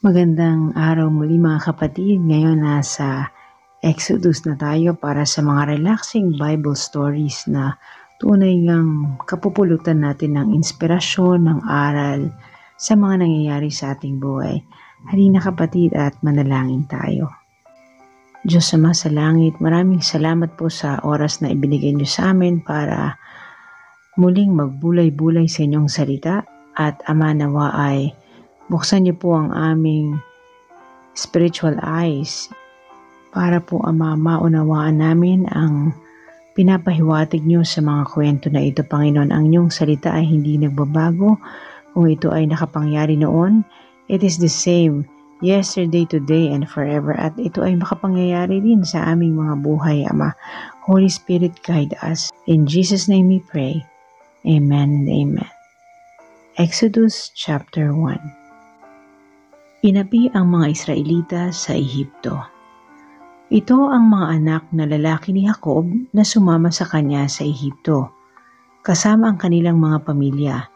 Magandang araw muli mga kapatid. Ngayon nasa Exodus na tayo para sa mga relaxing Bible stories na tunay ngang kapupulutan natin ng inspirasyon, ng aral sa mga nangyayari sa ating buhay. Halina kapatid at manalangin tayo. Diyos Ama sa langit, maraming salamat po sa oras na ibinigay niyo sa amin para muling magbulay-bulay sa inyong salita at Ama nawa ay buksan niyo po ang aming spiritual eyes para po Ama maunawaan namin ang pinapahiwatig niyo sa mga kwento na ito, Panginoon. Ang inyong salita ay hindi nagbabago. Kung ito ay nakapangyari noon, it is the same yesterday, today, and forever. At ito ay makapangyayari din sa aming mga buhay, Ama. Holy Spirit, guide us. In Jesus' name we pray. Amen and amen. Exodus chapter 1. Pinapi ang mga Israelita sa Ehipto. Ito ang mga anak na lalaki ni Jacob na sumama sa kanya sa Ehipto, kasama ang kanilang mga pamilya,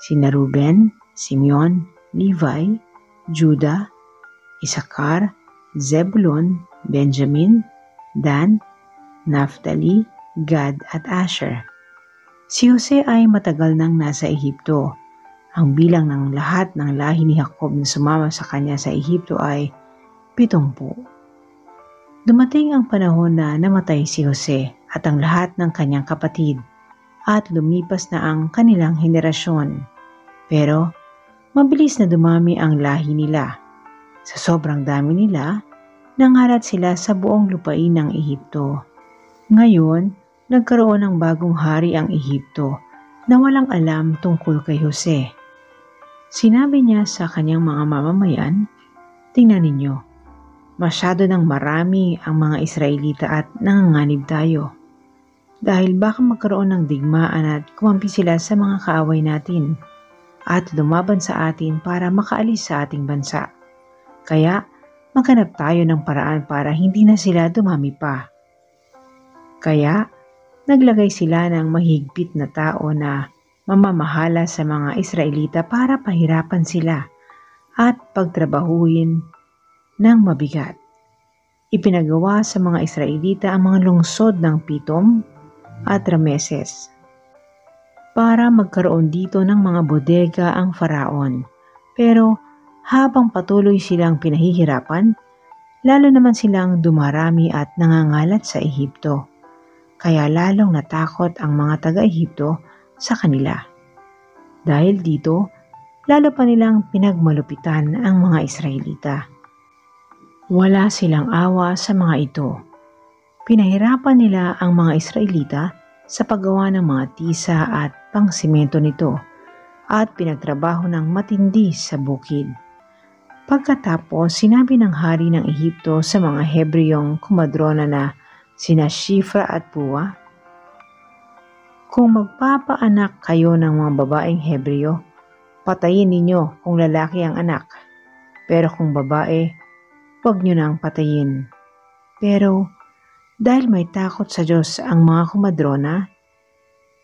sina Ruben, Simeon, Levi, Judah, Isakar, Zebulon, Benjamin, Dan, Naphtali, Gad at Asher. Si Jose ay matagal nang nasa Ehipto. Ang bilang ng lahat ng lahi ni Jacob na sumama sa kanya sa Ehipto ay 70. Dumating ang panahon na namatay si Jose at ang lahat ng kanyang kapatid at lumipas na ang kanilang henerasyon. Pero mabilis na dumami ang lahi nila. Sa sobrang dami nila, nangalat sila sa buong lupain ng Ehipto. Ngayon, nagkaroon ng bagong hari ang Ehipto na walang alam tungkol kay Jose. Sinabi niya sa kanyang mga mamamayan, "Tingnan ninyo, masyado nang marami ang mga Israelita at nanganganib tayo. Dahil baka magkaroon ng digmaan at kumampi sila sa mga kaaway natin at lumaban sa atin para makaalis sa ating bansa. Kaya maghanap tayo ng paraan para hindi na sila dumami pa." Kaya naglagay sila ng mahigpit na tao na mamamahala sa mga Israelita para pahirapan sila at pagtrabahuhin ng mabigat. Ipinagawa sa mga Israelita ang mga lungsod ng Pitom at Rameses para magkaroon dito ng mga bodega ang Faraon. Pero habang patuloy silang pinahihirapan, lalo naman silang dumarami at nangangalat sa Ehipto. Kaya lalong natakot ang mga taga-Ehipto sa kanila. Dahil dito, lalo pa nilang pinagmalupitan ang mga Israelita. Wala silang awa sa mga ito. Pinahirapan nila ang mga Israelita sa paggawa ng mga tisa at pangsimento nito at pinagtrabaho ng matindi sa bukid. Pagkatapos, sinabi ng hari ng Ehipto sa mga Hebreyong kumadrona na sina Shifra at Puwa, "Kung magpapaanak kayo ng mga babaeng Hebreo, patayin ninyo kung lalaki ang anak. Pero kung babae, huwag nyo nang patayin." Pero dahil may takot sa Diyos ang mga kumadrona,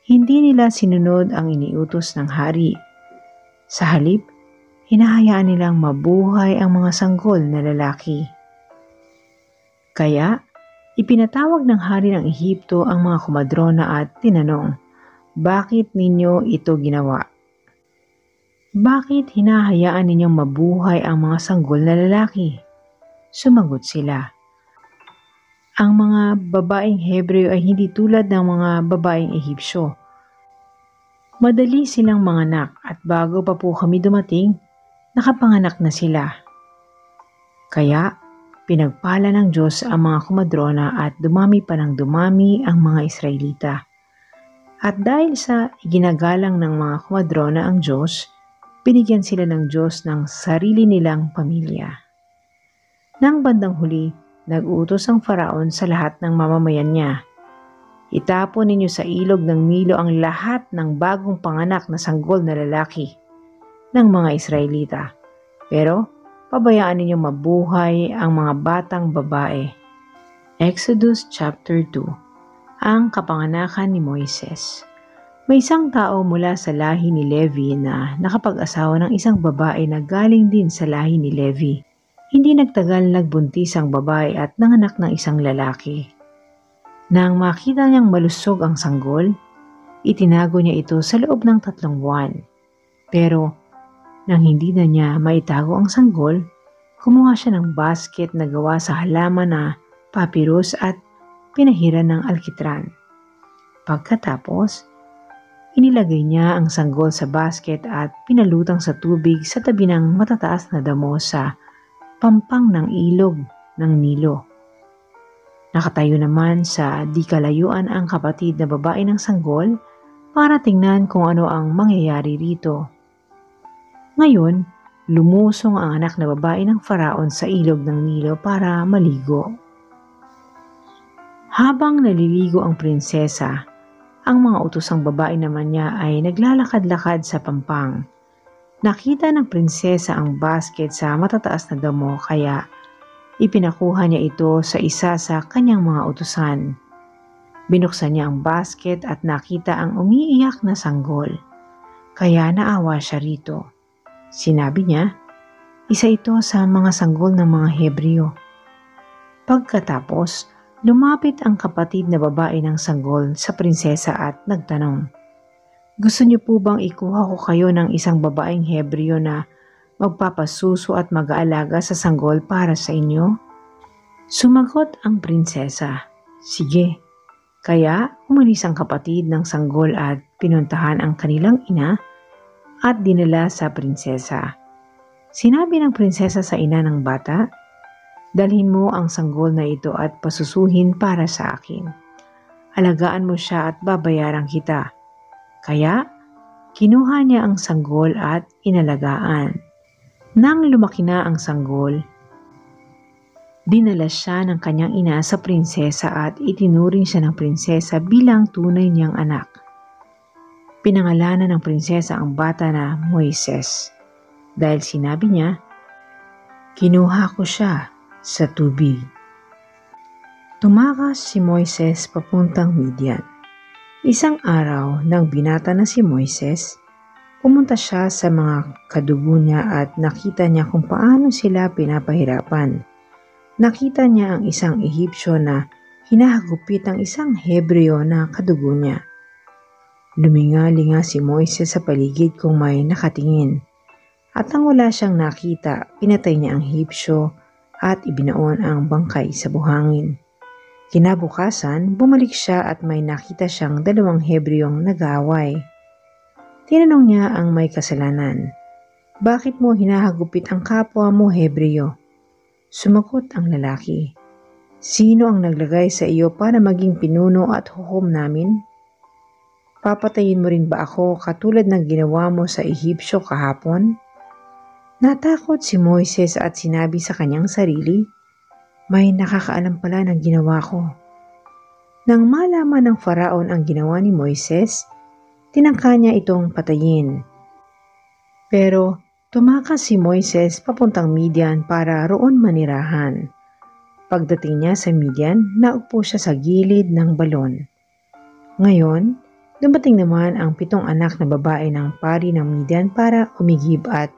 hindi nila sinunod ang iniutos ng hari. Sa halip, hinahayaan nilang mabuhay ang mga sanggol na lalaki. Kaya ipinatawag ng hari ng Ehipto ang mga kumadrona at tinanong, "Bakit ninyo ito ginawa? Bakit hinahayaan ninyong mabuhay ang mga sanggol na lalaki?" Sumagot sila, "Ang mga babaeng Hebreo ay hindi tulad ng mga babaeng Ehipsyo. Madali silang manganak at bago pa po kami dumating, nakapanganak na sila." Kaya pinagpala ng Diyos ang mga kumadrona at dumami pa ng dumami ang mga Israelita. At dahil sa iginagalang ng mga kumadrona ang Diyos, binigyan sila ng Diyos ng sarili nilang pamilya. Nang bandang huli, nag-utos ang Faraon sa lahat ng mamamayan niya, "Itapon ninyo sa ilog ng Nilo ang lahat ng bagong panganak na sanggol na lalaki ng mga Israelita. Pero pabayaan ninyong mabuhay ang mga batang babae." Exodus chapter 2. Ang kapanganakan ni Moises. May isang tao mula sa lahi ni Levi na nakapag-asawa ng isang babae na galing din sa lahi ni Levi. Hindi nagtagal nagbuntis ang babae at nanganak ng isang lalaki. Nang makita niyang malusog ang sanggol, itinago niya ito sa loob ng 3 buwan. Pero nang hindi na niya maitago ang sanggol, kumuha siya ng basket na gawa sa halaman na papyrus at pinahiran ng alkitran. Pagkatapos, inilagay niya ang sanggol sa basket at pinalutang sa tubig sa tabi ng matataas na damo sa pampang ng ilog ng Nilo. Nakatayo naman sa di kalayuan ang kapatid na babae ng sanggol para tingnan kung ano ang mangyayari rito. Ngayon, lumusong ang anak na babae ng Faraon sa ilog ng Nilo para maligo. Habang naliligo ang prinsesa, ang mga utosang babae naman niya ay naglalakad-lakad sa pampang. Nakita ng prinsesa ang basket sa matataas na damo kaya ipinakuha niya ito sa isa sa kanyang mga utusan. Binuksan niya ang basket at nakita ang umiiyak na sanggol. Kaya naawa siya rito. Sinabi niya, isa ito sa mga sanggol ng mga Hebreo. Pagkatapos, lumapit ang kapatid na babae ng sanggol sa prinsesa at nagtanong, gusto niyo po bang ikuha ko kayo ng isang babaeng Hebreo na magpapasuso at mag-aalaga sa sanggol para sa inyo? Sumagot ang prinsesa, sige. Kaya umalis ang kapatid ng sanggol at pinuntahan ang kanilang ina at dinala sa prinsesa. Sinabi ng prinsesa sa ina ng bata, dalhin mo ang sanggol na ito at pasusuhin para sa akin. Alagaan mo siya at babayaran kita. Kaya, kinuha niya ang sanggol at inalagaan. Nang lumaki na ang sanggol, dinala siya ng kanyang ina sa prinsesa at itinuring siya ng prinsesa bilang tunay niyang anak. Pinangalanan ng prinsesa ang bata na Moises dahil sinabi niya, kinuha ko siya sa tubig. Tumakas si Moises papuntang Midian. Isang araw nang binata na si Moises, pumunta siya sa mga kadugo niya at nakita niya kung paano sila pinapahirapan. Nakita niya ang isang Ehipsyo na hinahagupit ang isang Hebreo na kadugo niya. Luminga-linga si Moises sa paligid kung may nakatingin. At nang wala siyang nakita, pinatay niya ang Ehipsyo at ibinaon ang bangkay sa buhangin. Kinabukasan, bumalik siya at may nakita siyang 2 Hebreong nag-aaway. Tinanong niya ang may kasalanan, bakit mo hinahagupit ang kapwa mo Hebreo? Sumagot ang lalaki, sino ang naglagay sa iyo para maging pinuno at hukom namin? Papatayin mo rin ba ako katulad ng ginawa mo sa Ehipsyo kahapon? Natakot si Moises at sinabi sa kanyang sarili, may nakakaalam pala ng ginawa ko. Nang malaman ng Faraon ang ginawa ni Moises, tinangka niya itong patayin. Pero tumakas si Moises papuntang Midian para roon manirahan. Pagdating niya sa Midian, naupo siya sa gilid ng balon. Ngayon, dumating naman ang 7 anak na babae ng pari ng Midian para umigib at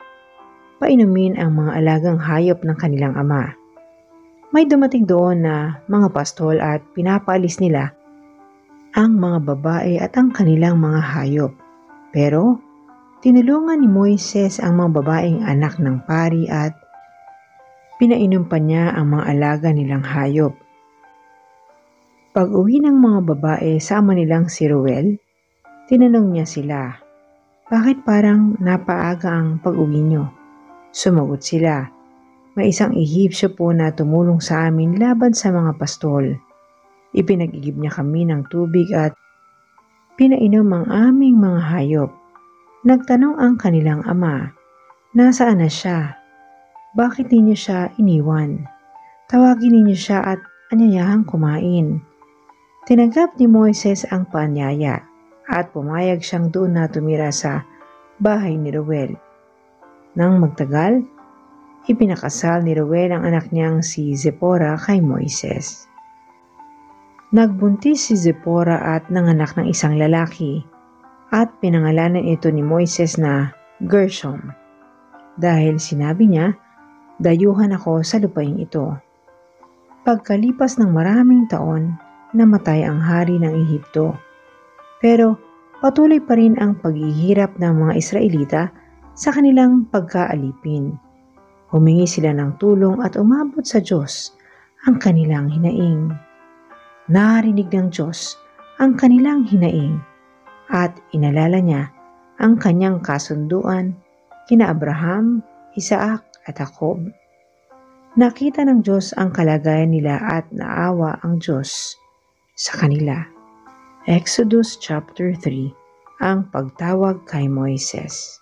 painumin ang mga alagang hayop ng kanilang ama. May dumating doon na mga pastol at pinapaalis nila ang mga babae at ang kanilang mga hayop. Pero tinulungan ni Moises ang mga babaeng anak ng pari at pinainom pa niya ang mga alaga nilang hayop. Pag-uwi ng mga babae sa ama nilang si Reuel, tinanong niya sila, bakit parang napaaga ang pag-uwi niyo? Sumagot sila, may isang Ehipsyo po na tumulong sa amin laban sa mga pastol. Ipinag-igib niya kami ng tubig at pinainom ang aming mga hayop. Nagtanong ang kanilang ama, nasaan na siya? Bakit ninyo siya iniwan? Tawagin ninyo siya at anyayahang kumain. Tinanggap ni Moises ang paanyaya at pumayag siyang doon na tumira sa bahay ni Reuel. Nang magtagal, ipinakasal ni Reuel ang anak niyang si Zipporah kay Moises. Nagbuntis si Zipporah at nanganak ng isang lalaki. at pinangalanan ito ni Moises na Gershom dahil sinabi niya, "Dayuhan ako sa lupaing ito." Pagkalipas ng maraming taon, namatay ang hari ng Ehipto. Pero patuloy pa rin ang paghihirap ng mga Israelita sa kanilang pagkaalipin. Humingi sila ng tulong at umabot sa Diyos ang kanilang hinaing. Narinig ng Diyos ang kanilang hinaing at inalala niya ang kanyang kasunduan kina Abraham, Isaac at Jacob. Nakita ng Diyos ang kalagayan nila at naawa ang Diyos sa kanila. Exodus chapter 3, ang pagtawag kay Moises.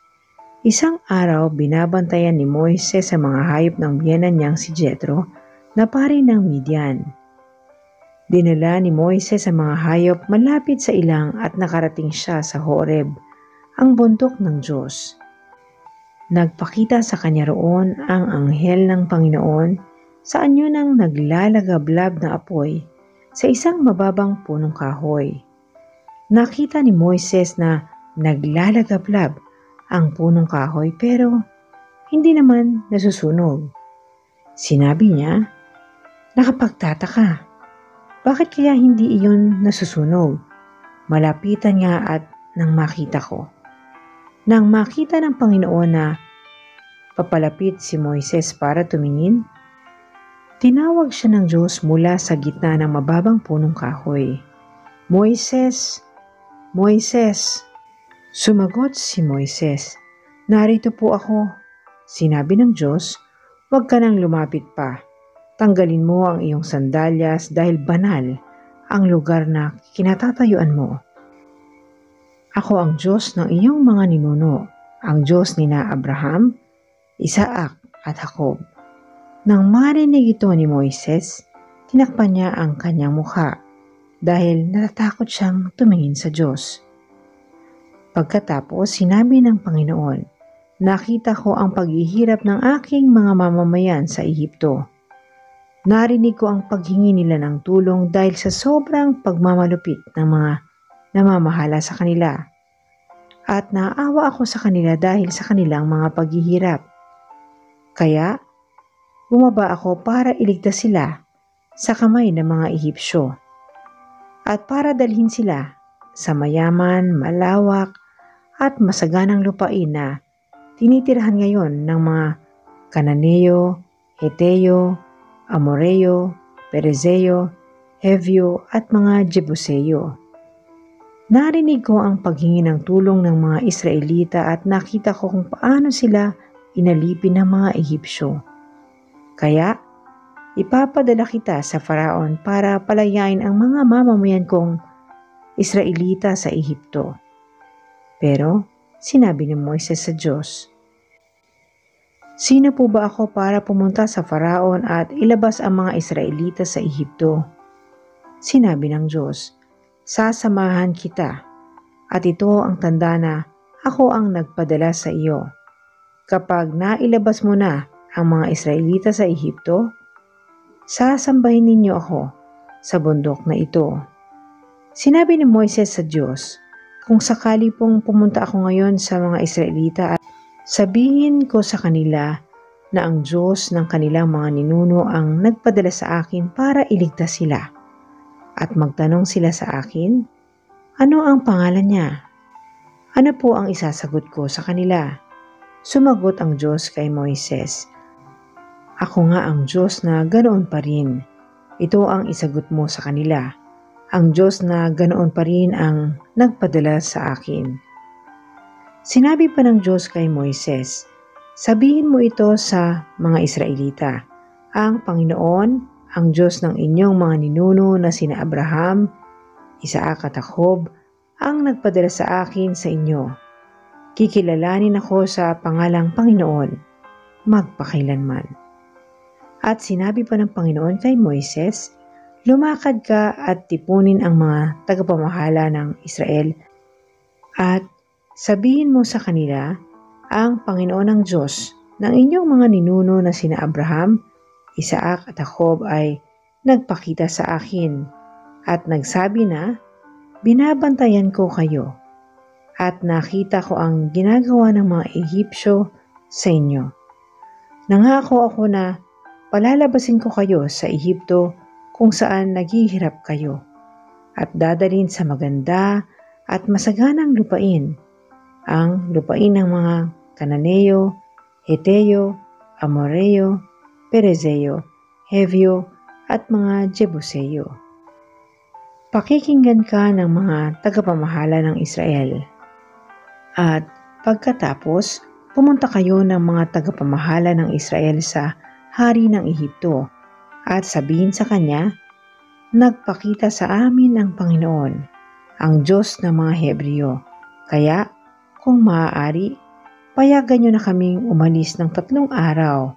Isang araw binabantayan ni Moises sa mga hayop ng biyenan niyang si Jethro na pari ng Midian. Dinala ni Moises ang mga hayop malapit sa ilang at nakarating siya sa Horeb, ang bundok ng Diyos. Nagpakita sa kanya roon ang anghel ng Panginoon sa anyo ng naglalagablab na apoy sa isang mababang punong kahoy. Nakita ni Moises na naglalagablab ang punong kahoy pero hindi naman nasusunog. Sinabi niya, "Nakapagtataka, bakit kaya hindi iyon nasusunog?" Malapitan nga at nang makita ko. Nang makita ng Panginoon na papalapit si Moises para tumingin, tinawag siya ng Diyos mula sa gitna ng mababang punong kahoy. "Moises! Moises!" Sumagot si Moises, "Narito po ako." Sinabi ng Diyos, "Huwag ka nang lumapit pa. Tanggalin mo ang iyong sandalyas dahil banal ang lugar na kinatatayuan mo. Ako ang Diyos ng iyong mga ninuno, ang Diyos nina Abraham, Isaac at Jacob." Nang marinig ito ni Moises, tinakpan niya ang kanyang mukha dahil natatakot siyang tumingin sa Diyos. Pagkatapos sinabi ng Panginoon, "Nakita ko ang paghihirap ng aking mga mamamayan sa Ehipto. Narinig ko ang paghingi nila ng tulong dahil sa sobrang pagmamalupit ng mga namamahala sa kanila. At naawa ako sa kanila dahil sa kanilang mga paghihirap. Kaya, bumaba ako para iligtas sila sa kamay ng mga Ehipsyo at para dalhin sila sa mayaman, malawak at masaganang lupain na tinitirahan ngayon ng mga Kananeo, Heteo, Amoreo, Perezeo, Hevyo at mga Jebuseo. Narinig ko ang paghingi ng tulong ng mga Israelita at nakita ko kung paano sila inalipin ng mga Ehipsyo. Kaya, ipapadala kita sa Faraon para palayain ang mga mamamayan kong Israelita sa Ehipto." Pero, sinabi ni Moises sa Diyos, "Sino po ba ako para pumunta sa Faraon at ilabas ang mga Israelita sa Ehipto?" Sinabi ng Diyos, "Sasamahan kita, at ito ang tanda na ako ang nagpadala sa iyo. Kapag nailabas mo na ang mga Israelita sa Ehipto, sasambahin ninyo ako sa bundok na ito." Sinabi ni Moises sa Diyos, "Kung sakali pong pumunta ako ngayon sa mga Israelita at sabihin ko sa kanila na ang Diyos ng kanilang mga ninuno ang nagpadala sa akin para iligtas sila, at magtanong sila sa akin, 'Ano ang pangalan niya?' Ano po ang isasagot ko sa kanila?" Sumagot ang Diyos kay Moises, "Ako nga ang Diyos na ganoon pa rin. Ito ang isagot mo sa kanila. Ang Diyos na ganoon pa rin ang nagpadala sa akin." Sinabi pa ng Diyos kay Moises, "Sabihin mo ito sa mga Israelita, ang Panginoon, ang Diyos ng inyong mga ninuno na sina Abraham, Isaac at Jacob, ang nagpadala sa akin sa inyo. Kikilalanin ako sa pangalang Panginoon, magpakailanman." At sinabi pa ng Panginoon kay Moises, "Lumakad ka at tipunin ang mga tagapamahala ng Israel at sabihin mo sa kanila, ang Panginoon ng Diyos ng inyong mga ninuno na sina Abraham, Isaac at Jacob ay nagpakita sa akin at nagsabi na, 'Binabantayan ko kayo at nakita ko ang ginagawa ng mga Ehipsyo sa inyo. Nangako ako na palalabasin ko kayo sa Ehipto kung saan naghihirap kayo at dadalhin sa maganda at masaganang lupain, ang lupain ng mga Kananeo, Heteo, Amoreo, Perezeo, Hevio at mga Jebuseo. Pakikinggan ka ng mga tagapamahala ng Israel. At pagkatapos, pumunta kayo ng mga tagapamahala ng Israel sa hari ng Ehipto at sabihin sa kanya, nagpakita sa amin ang Panginoon, ang Diyos ng mga Hebreo. Kaya, kung maaari, payagan niyo na kaming umalis ng 3 araw,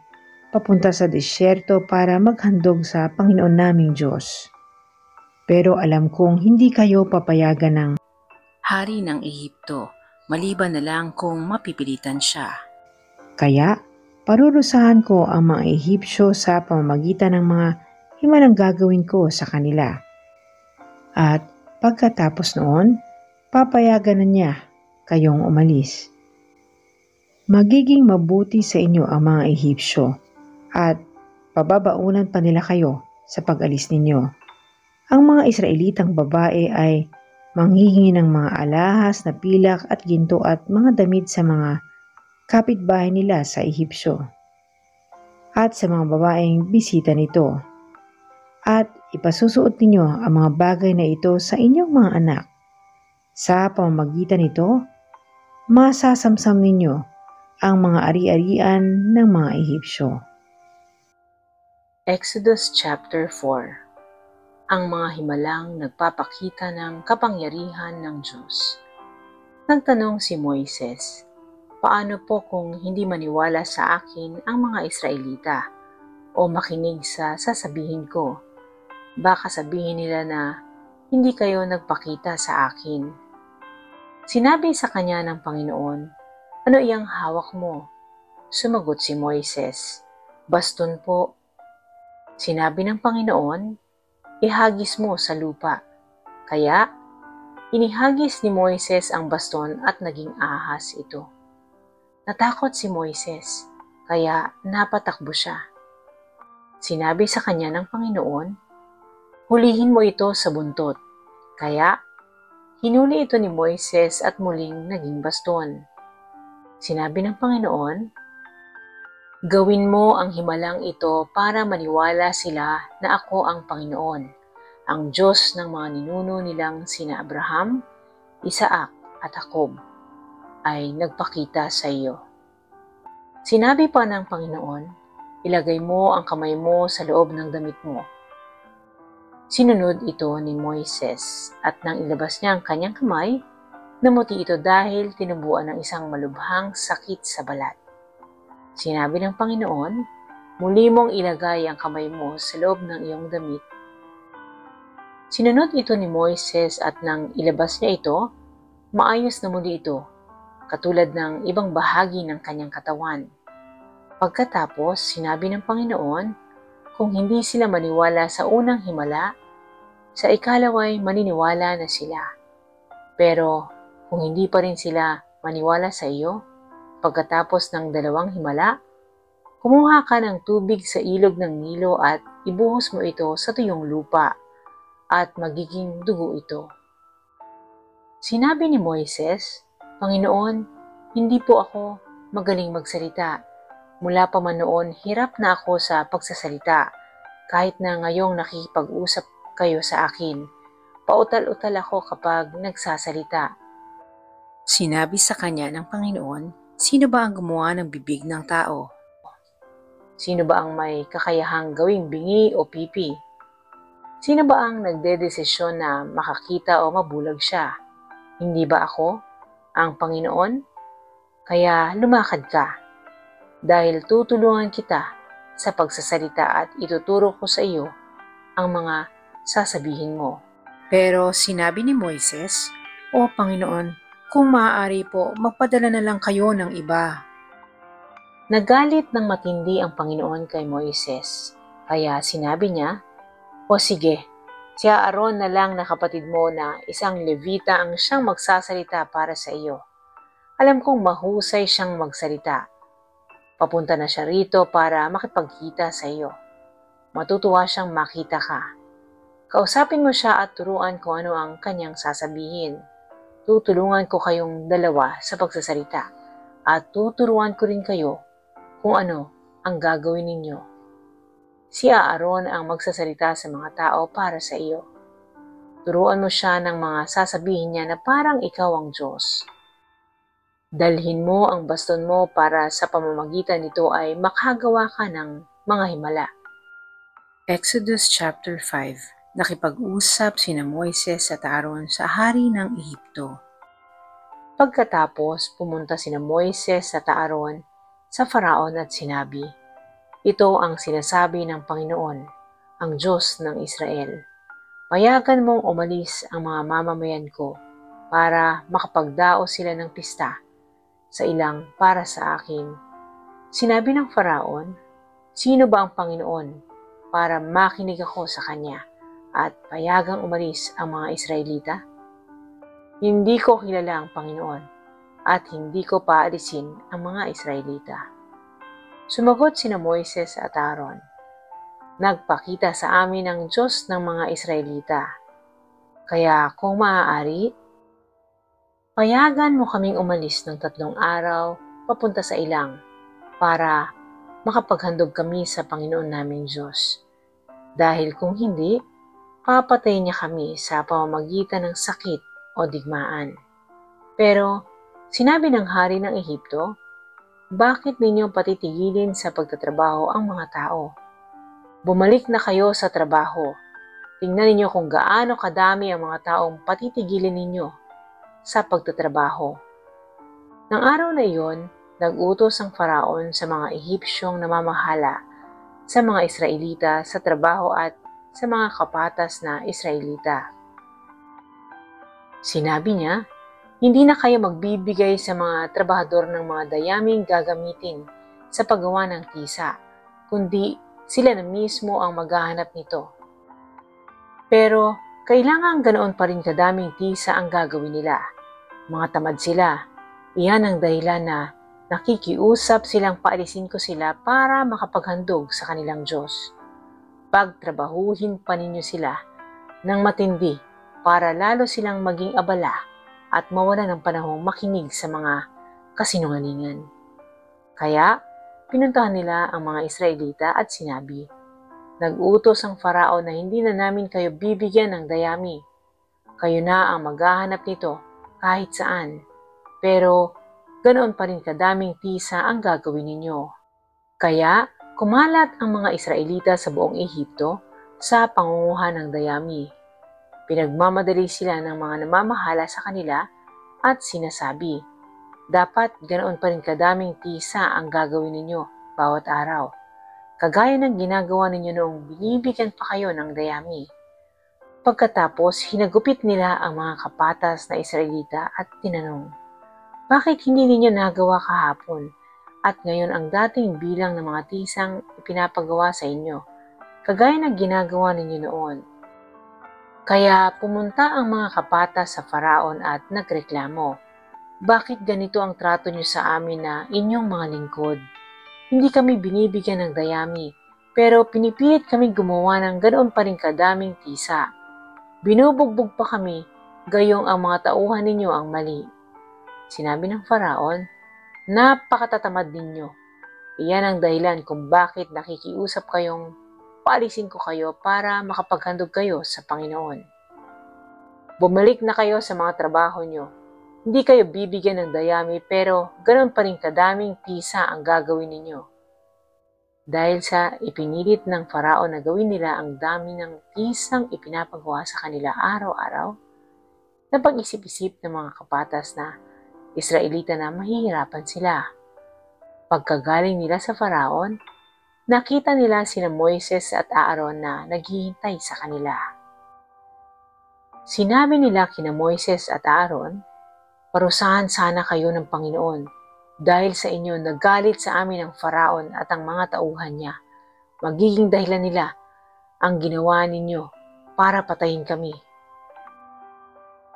papunta sa disyerto para maghandog sa Panginoon naming Diyos. Pero alam kong hindi kayo papayagan ng hari ng Ehipto, maliban na lang kung mapipilitan siya. Kaya, parurusahan ko ang mga Ehipsyo sa pamamagitan ng mga himalang gagawin ko sa kanila. At pagkatapos noon, papayagan na niya kayong umalis. Magiging mabuti sa inyo ang mga Ehipsyo at pababaunan pa nila kayo sa pag-alis ninyo. Ang mga Israelitang babae ay manghihingi ng mga alahas na pilak at ginto at mga damit sa mga kapitbahay nila sa Ehipsyo at sa mga babaeng bisita nito. At ipasusuot ninyo ang mga bagay na ito sa inyong mga anak. Sa pamamagitan nito, masasamsam ninyo ang mga ari-arian ng mga Ehipsyo. Exodus chapter 4. Ang mga himalang nagpapakita ng kapangyarihan ng Diyos. Nagtanong si Moises, paano po kung hindi maniwala sa akin ang mga Israelita o makinig sa sasabihin ko? Baka sabihin nila na hindi kayo nagpakita sa akin. Sinabi sa kanya ng Panginoon, ano iyang hawak mo? Sumagot si Moises, baston po. Sinabi ng Panginoon, ihagis mo sa lupa. Kaya, inihagis ni Moises ang baston at naging ahas ito. Natakot si Moises, kaya napatakbo siya. Sinabi sa kanya ng Panginoon, hulihin mo ito sa buntot. Kaya, hinuli ito ni Moises at muling naging baston. Sinabi ng Panginoon, gawin mo ang himalang ito para maniwala sila na ako ang Panginoon, ang Diyos ng mga ninuno nilang sina Abraham, Isaac at Jacob, ay nagpakita sa iyo. Sinabi pa ng Panginoon, ilagay mo ang kamay mo sa loob ng damit mo. Sinunod ito ni Moises at nang ilabas niya ang kanyang kamay, namuti ito dahil tinubuan ng isang malubhang sakit sa balat. Sinabi ng Panginoon, muli mong ilagay ang kamay mo sa loob ng iyong damit. Sinunod ito ni Moises at nang ilabas niya ito, maayos na muli ito, katulad ng ibang bahagi ng kanyang katawan. Pagkatapos, sinabi ng Panginoon, kung hindi sila maniwala sa unang himala, sa ikalaway maniniwala na sila. Pero kung hindi pa rin sila maniwala sa iyo, pagkatapos ng 2 himala, kumuha ka ng tubig sa ilog ng Nilo at ibuhos mo ito sa tuyong lupa at magiging dugo ito. Sinabi ni Moises, Panginoon, hindi po ako magaling magsalita. Mula pa man noon, hirap na ako sa pagsasalita. Kahit na ngayong nakikipag-usap kayo sa akin, pautal-utal ako kapag nagsasalita. Sinabi sa kanya ng Panginoon, sino ba ang gumawa ng bibig ng tao? Sino ba ang may kakayahang gawing bingi o pipi? Sino ba ang nagdedesisyon na makakita o mabulag siya? Hindi ba ako, ang Panginoon? Kaya lumakad ka, dahil tutulungan kita sa pagsasalita at ituturo ko sa iyo ang mga sasabihin mo. Pero sinabi ni Moises, O Panginoon, kung maaari po, magpadala na lang kayo ng iba. Nagalit ng matindi ang Panginoon kay Moises, kaya sinabi niya, O sige, Si Aaron na lang na kapatid mo na isang Levita ang siyang magsasalita para sa iyo. Alam kong mahusay siyang magsalita. Papunta na siya rito para makipagkita sa iyo. Matutuwa siyang makita ka. Kausapin mo siya at turuan kung ano ang kanyang sasabihin. Tutulungan ko kayong dalawa sa pagsasalita at tuturuan ko rin kayo kung ano ang gagawin ninyo. Si Aaron ang magsasalita sa mga tao para sa iyo. Turuan mo siya ng mga sasabihin niya na parang ikaw ang Diyos. Dalhin mo ang baston mo para sa pamamagitan nito ay makagawa ka ng mga himala. Exodus chapter 5. Nakipag-usap sina Moises at Aaron sa hari ng Ehipto. Pagkatapos, pumunta sina Moises at Aaron sa Faraon at sinabi, "Ito ang sinasabi ng Panginoon, ang Diyos ng Israel. Payagan mong umalis ang mga mamamayan ko para makapagdaos sila ng pista sa ilang para sa akin." Sinabi ng Faraon, "Sino ba ang Panginoon para makinig ako sa kanya at payagang umalis ang mga Israelita? Hindi ko kilala ang Panginoon at hindi ko paalisin ang mga Israelita." Sumagot sina Moises at Aaron, "Nagpakita sa amin ang Diyos ng mga Israelita. Kaya kung maaari, payagan mo kaming umalis ng 3 araw papunta sa ilang para makapaghandog kami sa Panginoon naming Diyos. Dahil kung hindi, papatayin niya kami sa pamamagitan ng sakit o digmaan." Pero sinabi ng hari ng Ehipto, "Bakit ninyo patitigilin sa pagtatrabaho ang mga tao? Bumalik na kayo sa trabaho. Tingnan ninyo kung gaano kadami ang mga taong patitigilin ninyo sa pagtatrabaho." Nang araw na iyon, nag-utos ang Faraon sa mga Ehipsyong namamahala sa mga Israelita sa trabaho at sa mga kapatas na Israelita. Sinabi niya, "Hindi na kayo magbibigay sa mga trabahador ng mga dayaming gagamitin sa paggawa ng tisa, kundi sila na mismo ang maghahanap nito. Pero kailangan ganoon pa rin kadaming tisa ang gagawin nila. Mga tamad sila. Iyan ang dahilan na nakikiusap silang paalisin ko sila para makapaghandog sa kanilang Diyos. Pagtrabahuhin pa ninyo sila ng matindi para lalo silang maging abala at mawala ng panahong makinig sa mga kasinungalingan." Kaya pinuntahan nila ang mga Israelita at sinabi, "Nag-utos ang Faraon na hindi na namin kayo bibigyan ng dayami. Kayo na ang maghahanap nito kahit saan. Pero ganoon pa rin kadaming tisa ang gagawin ninyo." Kaya kumalat ang mga Israelita sa buong Ehipto sa pangunguha ng dayami. Pinagmamadali sila ng mga namamahala sa kanila at sinasabi, "Dapat ganoon pa rin kadaming tisa ang gagawin ninyo bawat araw, kagaya ng ginagawa ninyo noong binibigyan pa kayo ng dayami." Pagkatapos, hinagupit nila ang mga kapatas na Israelita at tinanong, "Bakit hindi ninyo nagawa kahapon at ngayon ang dating bilang ng mga tisang ipinapagawa sa inyo, kagaya ng ginagawa ninyo noon?" Kaya pumunta ang mga kapatas sa Faraon at nagreklamo, "Bakit ganito ang trato niyo sa amin na inyong mga lingkod? Hindi kami binibigyan ng dayami, pero pinipilit kami gumawa ng ganoon pa rin kadaming tisa. Binubugbog pa kami, gayong ang mga tauhan ninyo ang mali." Sinabi ng Faraon, "Napakatatamad ninyo. Iyan ang dahilan kung bakit nakikiusap kayong paalisin ko kayo para makapaghandog kayo sa Panginoon. Bumalik na kayo sa mga trabaho nyo. Hindi kayo bibigyan ng dayami pero ganoon pa rin kadaming tisa ang gagawin ninyo." Dahil sa ipinilit ng Faraon na gawin nila ang dami ng tisang ipinapagawa sa kanila araw-araw, napag-isip-isip ng mga kapatas na Israelita na mahihirapan sila. Pagkagaling nila sa Faraon, nakita nila sina Moises at Aaron na naghihintay sa kanila. Sinabi nila kina Moises at Aaron, "Parusahan sana kayo ng Panginoon dahil sa inyo nagalit sa amin ang Faraon at ang mga tauhan niya. Magiging dahilan nila ang ginawa ninyo para patayin kami.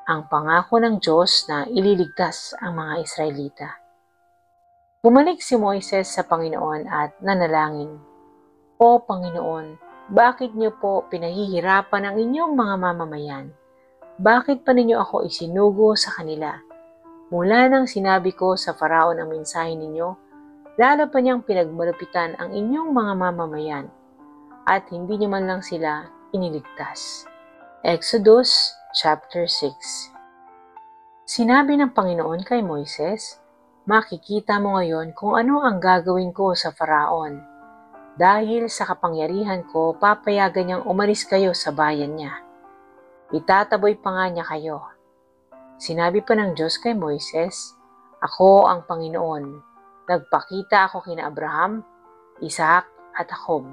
Ang pangako ng Diyos na ililigtas ang mga Israelita. Bumalik si Moises sa Panginoon at nanalangin, "O Panginoon, bakit niyo po pinahihirapan ang inyong mga mamamayan? Bakit pa ninyo ako isinugo sa kanila? Mula nang sinabi ko sa Faraon ang mensahe ninyo, lalo pa niyang pinagmalupitan ang inyong mga mamamayan at hindi niyo man lang sila iniligtas." Exodus chapter 6. Sinabi ng Panginoon kay Moises, "Makikita mo ngayon kung ano ang gagawin ko sa Faraon. Dahil sa kapangyarihan ko, papayagan niyang umalis kayo sa bayan niya. Itataboy pa nga niya kayo." Sinabi pa ng Diyos kay Moises, "Ako ang Panginoon. Nagpakita ako kina Abraham, Isaac at Jacob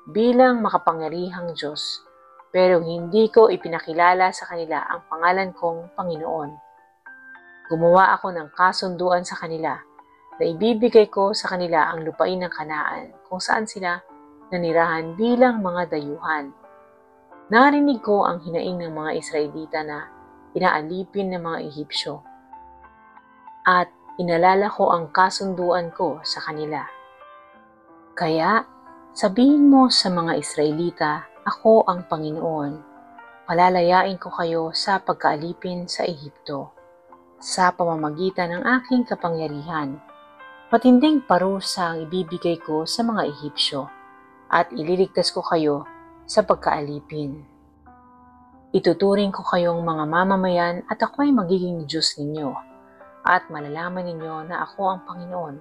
bilang makapangyarihang Diyos, pero hindi ko ipinakilala sa kanila ang pangalan kong Panginoon. Gumawa ako ng kasunduan sa kanila na ibibigay ko sa kanila ang lupain ng Kanaan kung saan sila nanirahan bilang mga dayuhan. Narinig ko ang hinaing ng mga Israelita na inaalipin ng mga Ehipsyo at inalala ko ang kasunduan ko sa kanila. Kaya sabihin mo sa mga Israelita, ako ang Panginoon. Palalayain ko kayo sa pagkaalipin sa Ehipto sa pamamagitan ng aking kapangyarihan. Matinding parusa ang ibibigay ko sa mga Ehipsyo at ililigtas ko kayo sa pagkaalipin. Ituturing ko kayong mga mamamayan at ako ay magiging Diyos ninyo at malalaman ninyo na ako ang Panginoon,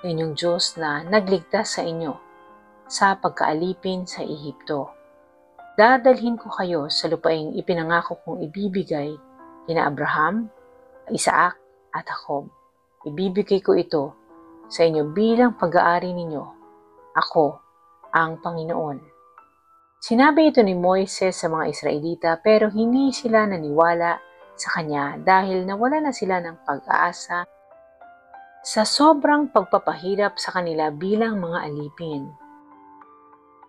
na inyong Diyos na nagligtas sa inyo sa pagkaalipin sa Ehipto. Dadalhin ko kayo sa lupaing ipinangako kong ibibigay kina Abraham, Isaac at Jacob. Ibibigay ko ito sa inyo bilang pag-aari ninyo. Ako ang Panginoon." Sinabi ito ni Moises sa mga Israelita pero hindi sila naniwala sa kanya dahil nawala na sila ng pag-aasa sa sobrang pagpapahirap sa kanila bilang mga alipin.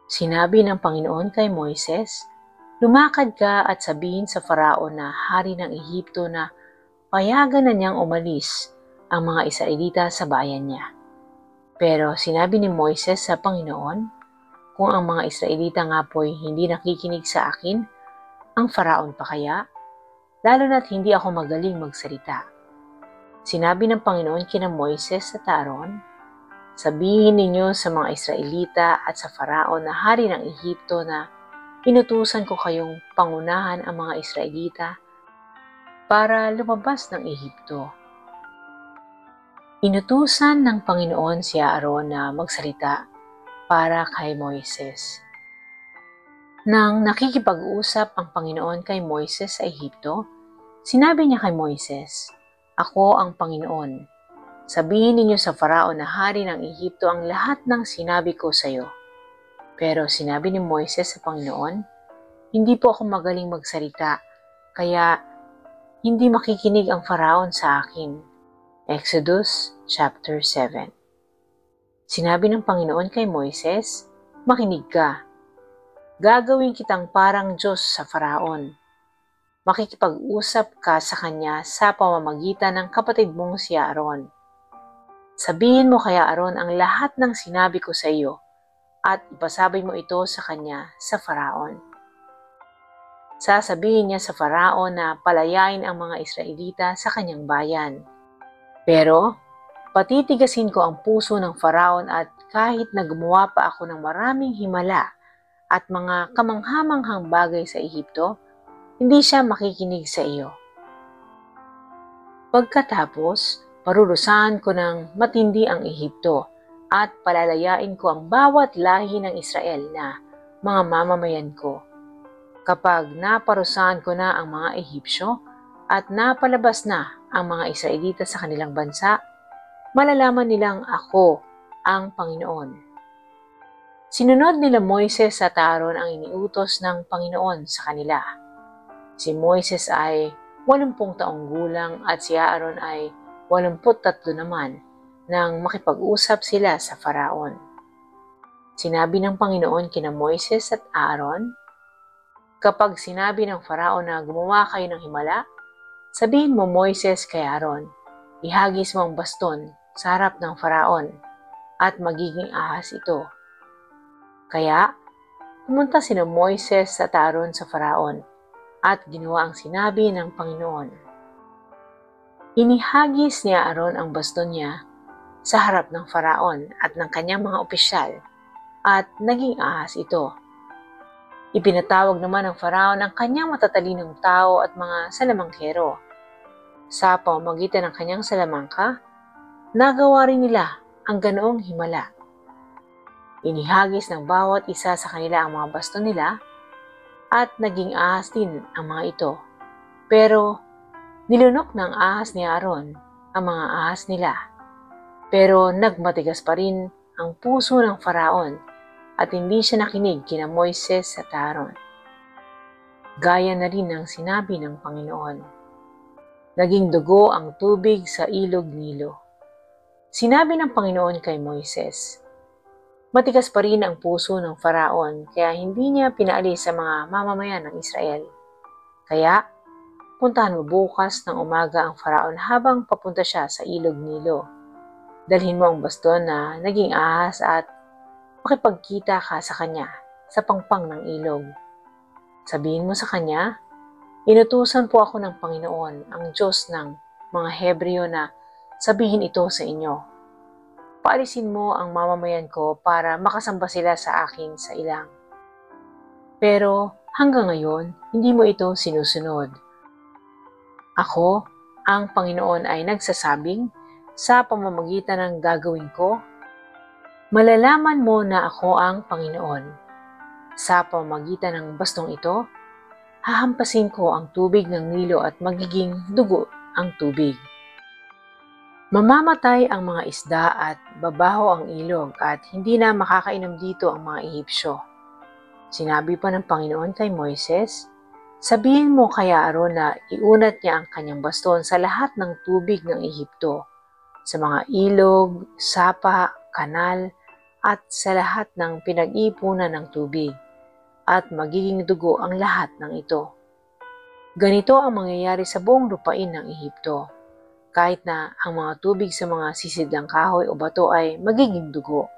Sinabi ng Panginoon kay Moises, "Lumakad ka at sabihin sa Faraon na hari ng Ehipto na payagan na niyang umalis ang mga Israelita sa bayan niya." Pero sinabi ni Moises sa Panginoon, "Kung ang mga Israelita nga po'y hindi nakikinig sa akin, ang Faraon pa kaya? Lalo na't hindi ako magaling magsalita." Sinabi ng Panginoon kina Moises at Aaron, "Sabihin ninyo sa mga Israelita at sa Faraon na hari ng Ehipto na inutusan ko kayong pangunahan ang mga Israelita para lumabas ng Ehipto." Inutusan ng Panginoon si Aaron na magsalita para kay Moises. Nang nakikipag-usap ang Panginoon kay Moises sa Ehipto, sinabi niya kay Moises, "Ako ang Panginoon. Sabihin ninyo sa Faraon na hari ng Ehipto ang lahat ng sinabi ko sa iyo." Pero sinabi ni Moises sa Panginoon, "Hindi po ako magaling magsalita, kaya hindi makikinig ang Faraon sa akin." Exodus chapter 7. Sinabi ng Panginoon kay Moises, "Makinig ka. Gagawin kitang parang Diyos sa Faraon. Makikipag-usap ka sa kanya sa pamamagitan ng kapatid mong si Aaron. Sabihin mo kay Aaron ang lahat ng sinabi ko sa iyo at ipasabay mo ito sa kanya sa Faraon. Sasabihin niya sa Faraon na palayain ang mga Israelita sa kanyang bayan. Pero patitigasin ko ang puso ng Faraon at kahit na gumawa pa ako ng maraming himala at mga kamanghamanghang bagay sa Ehipto, hindi siya makikinig sa iyo. Pagkatapos, parurusahan ko ng matindi ang Ehipto at palalayain ko ang bawat lahi ng Israel na mga mamamayan ko. Kapag naparusahan ko na ang mga Ehipsyo at napalabas na ang mga Israelita sa kanilang bansa, malalaman nilang ako ang Panginoon." Sinunod nila Moises at Aaron ang iniutos ng Panginoon sa kanila. Si Moises ay 80 taong gulang at si Aaron ay 83 naman nang makipag-usap sila sa Faraon. Sinabi ng Panginoon kina Moises at Aaron, Kapag sinabi ng Faraon na gumawa kayo ng himala, sabihin mo Moises kay Aaron, ihagis mo ang baston sa harap ng Faraon at magiging ahas ito. Kaya, pumunta sina Moises at Aaron sa Faraon at ginawa ang sinabi ng Panginoon. Inihagis ni Aaron ang baston niya sa harap ng Faraon at ng kanyang mga opisyal at naging ahas ito. Ipinatawag naman ng Faraon ang kanyang matatalinong tao at mga salamangkero. Sa pamamagitan ng kanyang salamangka, nagawa rin nila ang ganoong himala. Inihagis ng bawat isa sa kanila ang mga baston nila at naging ahas din ang mga ito. Pero nilunok ng ahas ni Aaron ang mga ahas nila. Pero nagmatigas pa rin ang puso ng Faraon at hindi siya nakinig kina Moises at Aaron. Gaya na rin ng sinabi ng Panginoon. Naging dugo ang tubig sa ilog Nilo. Sinabi ng Panginoon kay Moises, matigas pa rin ang puso ng Faraon kaya hindi niya pinaalis sa mga mamamayan ng Israel. Kaya, puntahan mo bukas ng umaga ang Faraon habang papunta siya sa ilog Nilo. Dalhin mo ang baston na naging ahas at makipagkita ka sa kanya sa pangpang ng ilog. Sabihin mo sa kanya, inutusan po ako ng Panginoon, ang Diyos ng mga Hebreo na sabihin ito sa inyo. Paalisin mo ang mamamayan ko para makasamba sila sa akin sa ilang. Pero hanggang ngayon, hindi mo ito sinusunod. Ako, ang Panginoon ay nagsasabing, sa pamamagitan ng gagawin ko, malalaman mo na ako ang Panginoon. Sa pamamagitan ng bastong ito, hahampasin ko ang tubig ng Nilo at magiging dugo ang tubig. Mamamatay ang mga isda at babaho ang ilog at hindi na makakainom dito ang mga Ehipsyo. Sinabi pa ng Panginoon kay Moises, sabihin mo kay Aaron na iunat niya ang kanyang baston sa lahat ng tubig ng Ehipto, sa mga ilog, sapa, kanal, at sa lahat ng pinag-ipunan ng tubig, at magiging dugo ang lahat ng ito. Ganito ang mangyayari sa buong lupain ng Ehipto, kahit na ang mga tubig sa mga sisidlang kahoy o bato ay magiging dugo.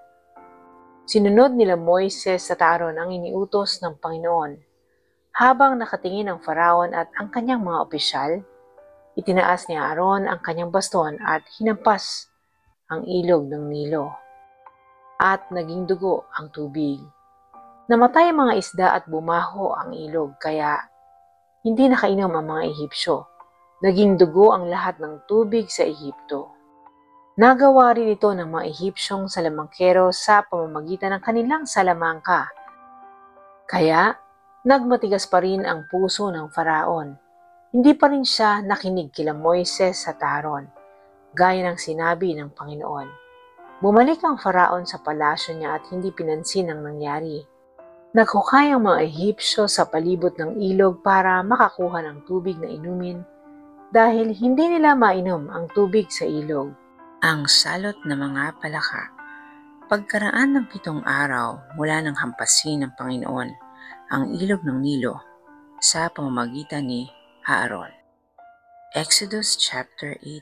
Sinunod nila Moises at Aaron ang iniutos ng Panginoon. Habang nakatingin ang Faraon at ang kanyang mga opisyal, itinaas ni Aaron ang kanyang baston at hinampas ang ilog ng Nilo. At naging dugo ang tubig. Namatay ang mga isda at bumaho ang ilog, kaya hindi nakainom ang mga Ehipsyo. Naging dugo ang lahat ng tubig sa Ehipto. Nagawa rin ito ng mga Ehipsyong salamangkero sa pamamagitan ng kanilang salamangka. Kaya, nagmatigas pa rin ang puso ng Faraon. Hindi pa rin siya nakinig kila Moises at Aaron, gaya ng sinabi ng Panginoon. Bumalik ang Faraon sa palasyo niya at hindi pinansin ang nangyari. Naghukay ang mga Ehipsyo sa palibot ng ilog para makakuha ng tubig na inumin dahil hindi nila mainom ang tubig sa ilog. Ang salot ng mga palaka. Pagkaraan ng 7 araw mula nang hampasin ng Panginoon ang ilog ng Nilo sa pamamagitan ni Aaron. Exodus chapter 8.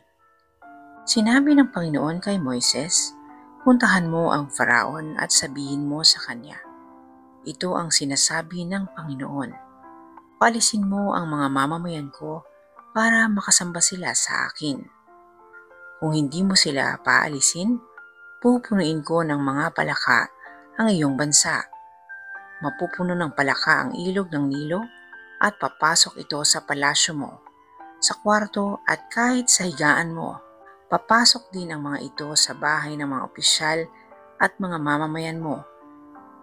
Sinabi ng Panginoon kay Moises, puntahan mo ang Faraon at sabihin mo sa kanya, ito ang sinasabi ng Panginoon. Paalisin mo ang mga mamamayan ko para makasamba sila sa akin. Kung hindi mo sila paalisin, pupunuin ko ng mga palaka ang iyong bansa. Mapupuno ng palaka ang ilog ng Nilo at papasok ito sa palasyo mo, sa kwarto at kahit sa higaan mo. Papasok din ang mga ito sa bahay ng mga opisyal at mga mamamayan mo,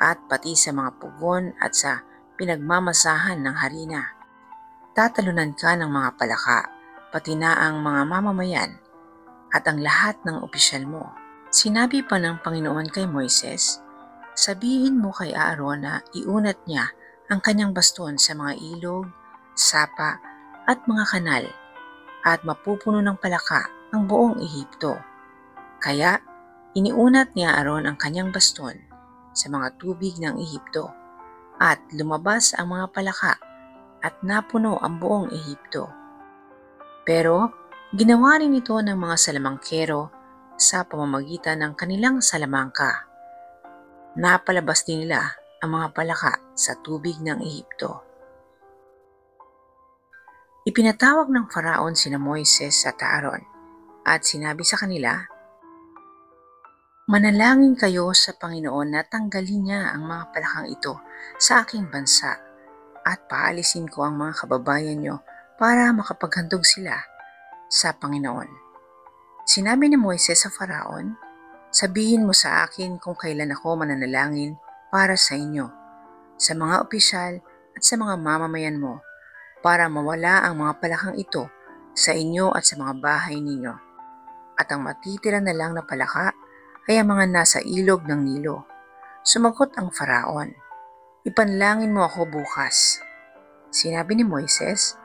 at pati sa mga pugon at sa pinagmamasahan ng harina. Tatalunan ka ng mga palaka, pati na ang mga mamamayan at ang lahat ng opisyal mo. Sinabi pa ng Panginoon kay Moises, sabihin mo kay Aaron na iunat niya ang kanyang baston sa mga ilog, sapa at mga kanal, at mapupuno ng palaka ang buong Ehipto. Kaya, iniunat ni Aaron ang kanyang baston sa mga tubig ng Ehipto, at lumabas ang mga palaka at napuno ang buong Ehipto. Pero ginawa rin ito ng mga salamangkero sa pamamagitan ng kanilang salamangka. Napalabas din nila ang mga palaka sa tubig ng Ehipto. Ipinatawag ng Faraon sina Moises at Aaron at sinabi sa kanila, "Manalangin kayo sa Panginoon na tanggalin niya ang mga palakang ito sa aking bansa at paalisin ko ang mga kababayan niyo para makapaghandog sila sa Panginoon." Sinabi ni Moises sa Faraon, "Sabihin mo sa akin kung kailan ako mananalangin para sa inyo, sa mga opisyal at sa mga mamamayan mo, para mawala ang mga palakang ito sa inyo at sa mga bahay ninyo. At ang matitira na lang na palaka ay ang mga nasa ilog ng Nilo." Sumagot ang Faraon, "Ipanlangin mo ako bukas." Sinabi ni Moises,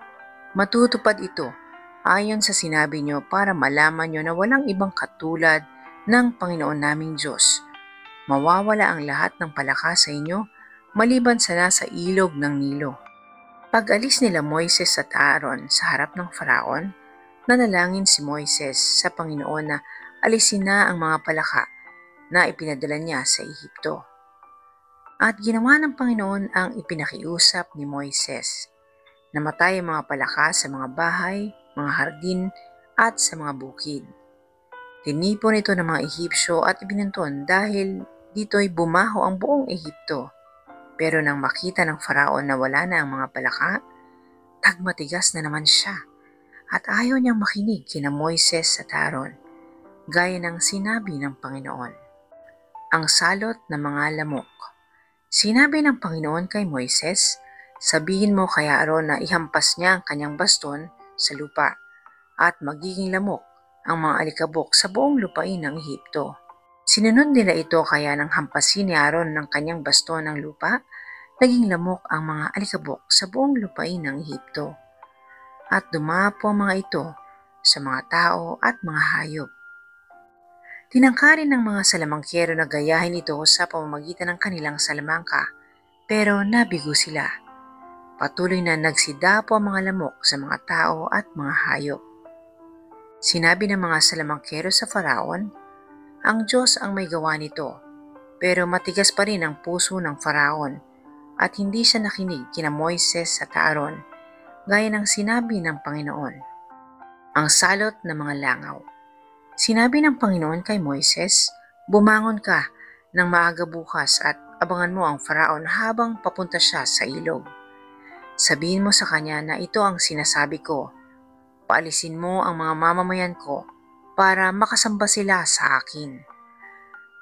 "Matutupad ito ayon sa sinabi niyo para malaman niyo na walang ibang katulad ng Panginoon naming Diyos. Mawawala ang lahat ng palaka sa inyo maliban sa nasa ilog ng Nilo." Pag-alis nila Moises at Aaron sa harap ng Faraon, nanalangin si Moises sa Panginoon na alisin na ang mga palaka na ipinadala niya sa Ehipto. At ginawa ng Panginoon ang ipinakiusap ni Moises. Namatay ang mga palaka sa mga bahay, mga hardin at sa mga bukid. Tinipon ito ng mga Ehipsyo at ibinunton dahil dito'y bumaho ang buong Ehipto. Pero nang makita ng Faraon na wala na ang mga palaka, tagmatigas na naman siya at ayaw niyang makinig kina Moises at Aaron, gaya ng sinabi ng Panginoon. Ang salot ng mga lamok. Sinabi ng Panginoon kay Moises, "Sabihin mo kay Aaron na ihampas niya ang kanyang baston sa lupa at magiging lamok ang mga alikabok sa buong lupain ng Ehipto." Sinunod nila ito kaya nang hampasin ni Aaron ng kanyang baston ng lupa, naging lamok ang mga alikabok sa buong lupain ng Ehipto. At dumapo ang mga ito sa mga tao at mga hayop. Tinangkarin ng mga salamangkero na gayahin ito sa pamamagitan ng kanilang salamangka, pero nabigo sila. Patuloy na nagsidapo ang mga lamok sa mga tao at mga hayop. Sinabi ng mga salamangkero sa Faraon, "Ang Diyos ang may gawa nito," pero matigas pa rin ang puso ng Faraon at hindi siya nakinig kina Moises at Aaron, gaya ng sinabi ng Panginoon. Ang salot ng mga langaw. Sinabi ng Panginoon kay Moises, "Bumangon ka ng maaga bukas at abangan mo ang Faraon habang papunta siya sa ilog. Sabihin mo sa kanya na ito ang sinasabi ko, paalisin mo ang mga mamamayan ko para makasamba sila sa akin.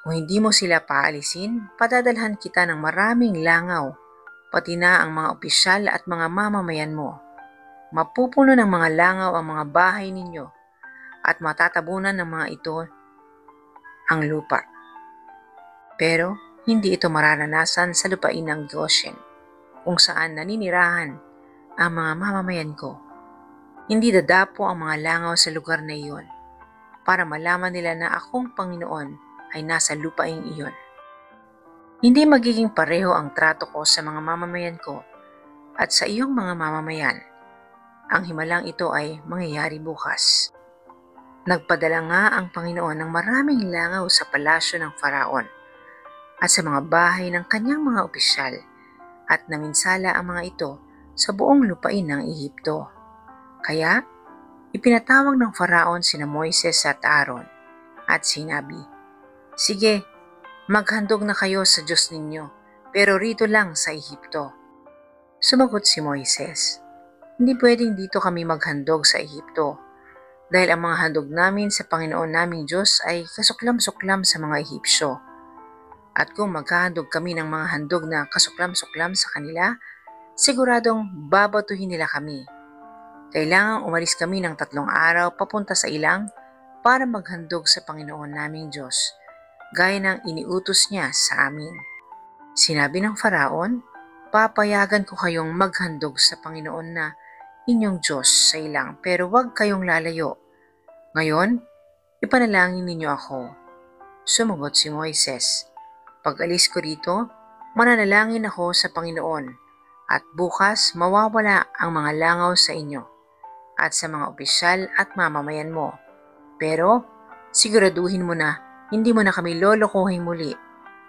Kung hindi mo sila paalisin, padadalhan kita ng maraming langaw, pati na ang mga opisyal at mga mamamayan mo. Mapupuno ng mga langaw ang mga bahay ninyo at matatabunan ng mga ito ang lupa. Pero hindi ito mararanasan sa lupain ng Goshen, kung saan naninirahan ang mga mamamayan ko. Hindi dadapo ang mga langaw sa lugar na iyon, para malaman nila na akong Panginoon ay nasa lupaing iyon. Hindi magiging pareho ang trato ko sa mga mamamayan ko at sa iyong mga mamamayan. Ang himalang ito ay mangyayari bukas." Nagpadala nga ang Panginoon ng maraming langaw sa palasyo ng Faraon at sa mga bahay ng kanyang mga opisyal, at naminsala ang mga ito sa buong lupain ng Ehipto. Kaya ipinatawag ng Faraon sina Moises at Aaron at sinabi, "Sige, maghandog na kayo sa Diyos ninyo, pero rito lang sa Ehipto." Sumagot si Moises, "Hindi pwedeng dito kami maghandog sa Ehipto, dahil ang mga handog namin sa Panginoon naming Diyos ay kasuklam-suklam sa mga Ehipsyo. At kung maghahandog kami ng mga handog na kasuklam-suklam sa kanila, siguradong babatuhin nila kami. Kailangang umalis kami ng 3 araw papunta sa ilang para maghandog sa Panginoon naming Diyos, gaya ng iniutos niya sa amin." Sinabi ng Faraon, "Papayagan ko kayong maghandog sa Panginoon na inyong Diyos sa ilang, pero huwag kayong lalayo. Ngayon, ipanalangin ninyo ako." Sumagot si Moises, "Pag alis ko rito, mananalangin ako sa Panginoon At bukas mawawala ang mga langaw sa inyo at sa mga opisyal at mamamayan mo. Pero siguraduhin mo na hindi mo na kami lolokohin muli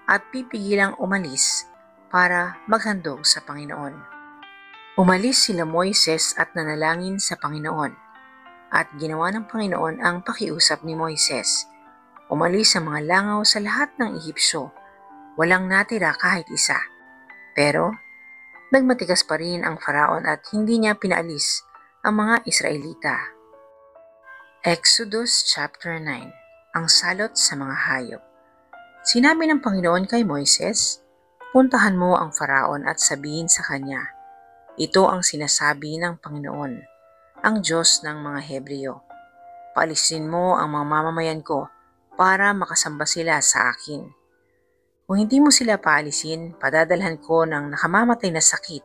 at pipigilang umalis para maghandog sa Panginoon. Umalis sila Moises at nanalangin sa Panginoon at ginawa ng Panginoon ang pakiusap ni Moises. Umalis ang mga langaw sa lahat ng Ehipsyo. Walang natira kahit isa. Pero nagmatigas pa rin ang Faraon at hindi niya pinaalis ang mga Israelita. Exodus chapter 9. Ang salot sa mga hayop. Sinabi ng Panginoon kay Moises, puntahan mo ang Faraon at sabihin sa kanya, ito ang sinasabi ng Panginoon, ang Diyos ng mga Hebreo. Paalisin mo ang mga mamamayan ko para makasamba sila sa akin. Kung hindi mo sila paalisin, padadalhan ko ng nakamamatay na sakit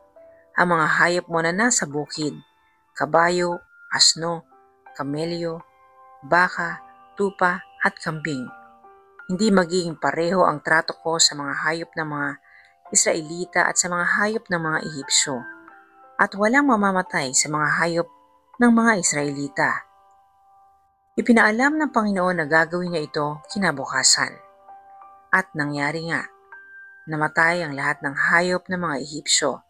ang mga hayop mo na nasa bukid, kabayo, asno, kamelyo, baka, tupa at kambing. Hindi magiging pareho ang trato ko sa mga hayop ng mga Israelita at sa mga hayop ng mga Ehipsyo, at walang mamamatay sa mga hayop ng mga Israelita. Ipinaalam ng Panginoon na gagawin niya ito kinabukasan. At nangyari nga, namatay ang lahat ng hayop ng mga Ehipsyo.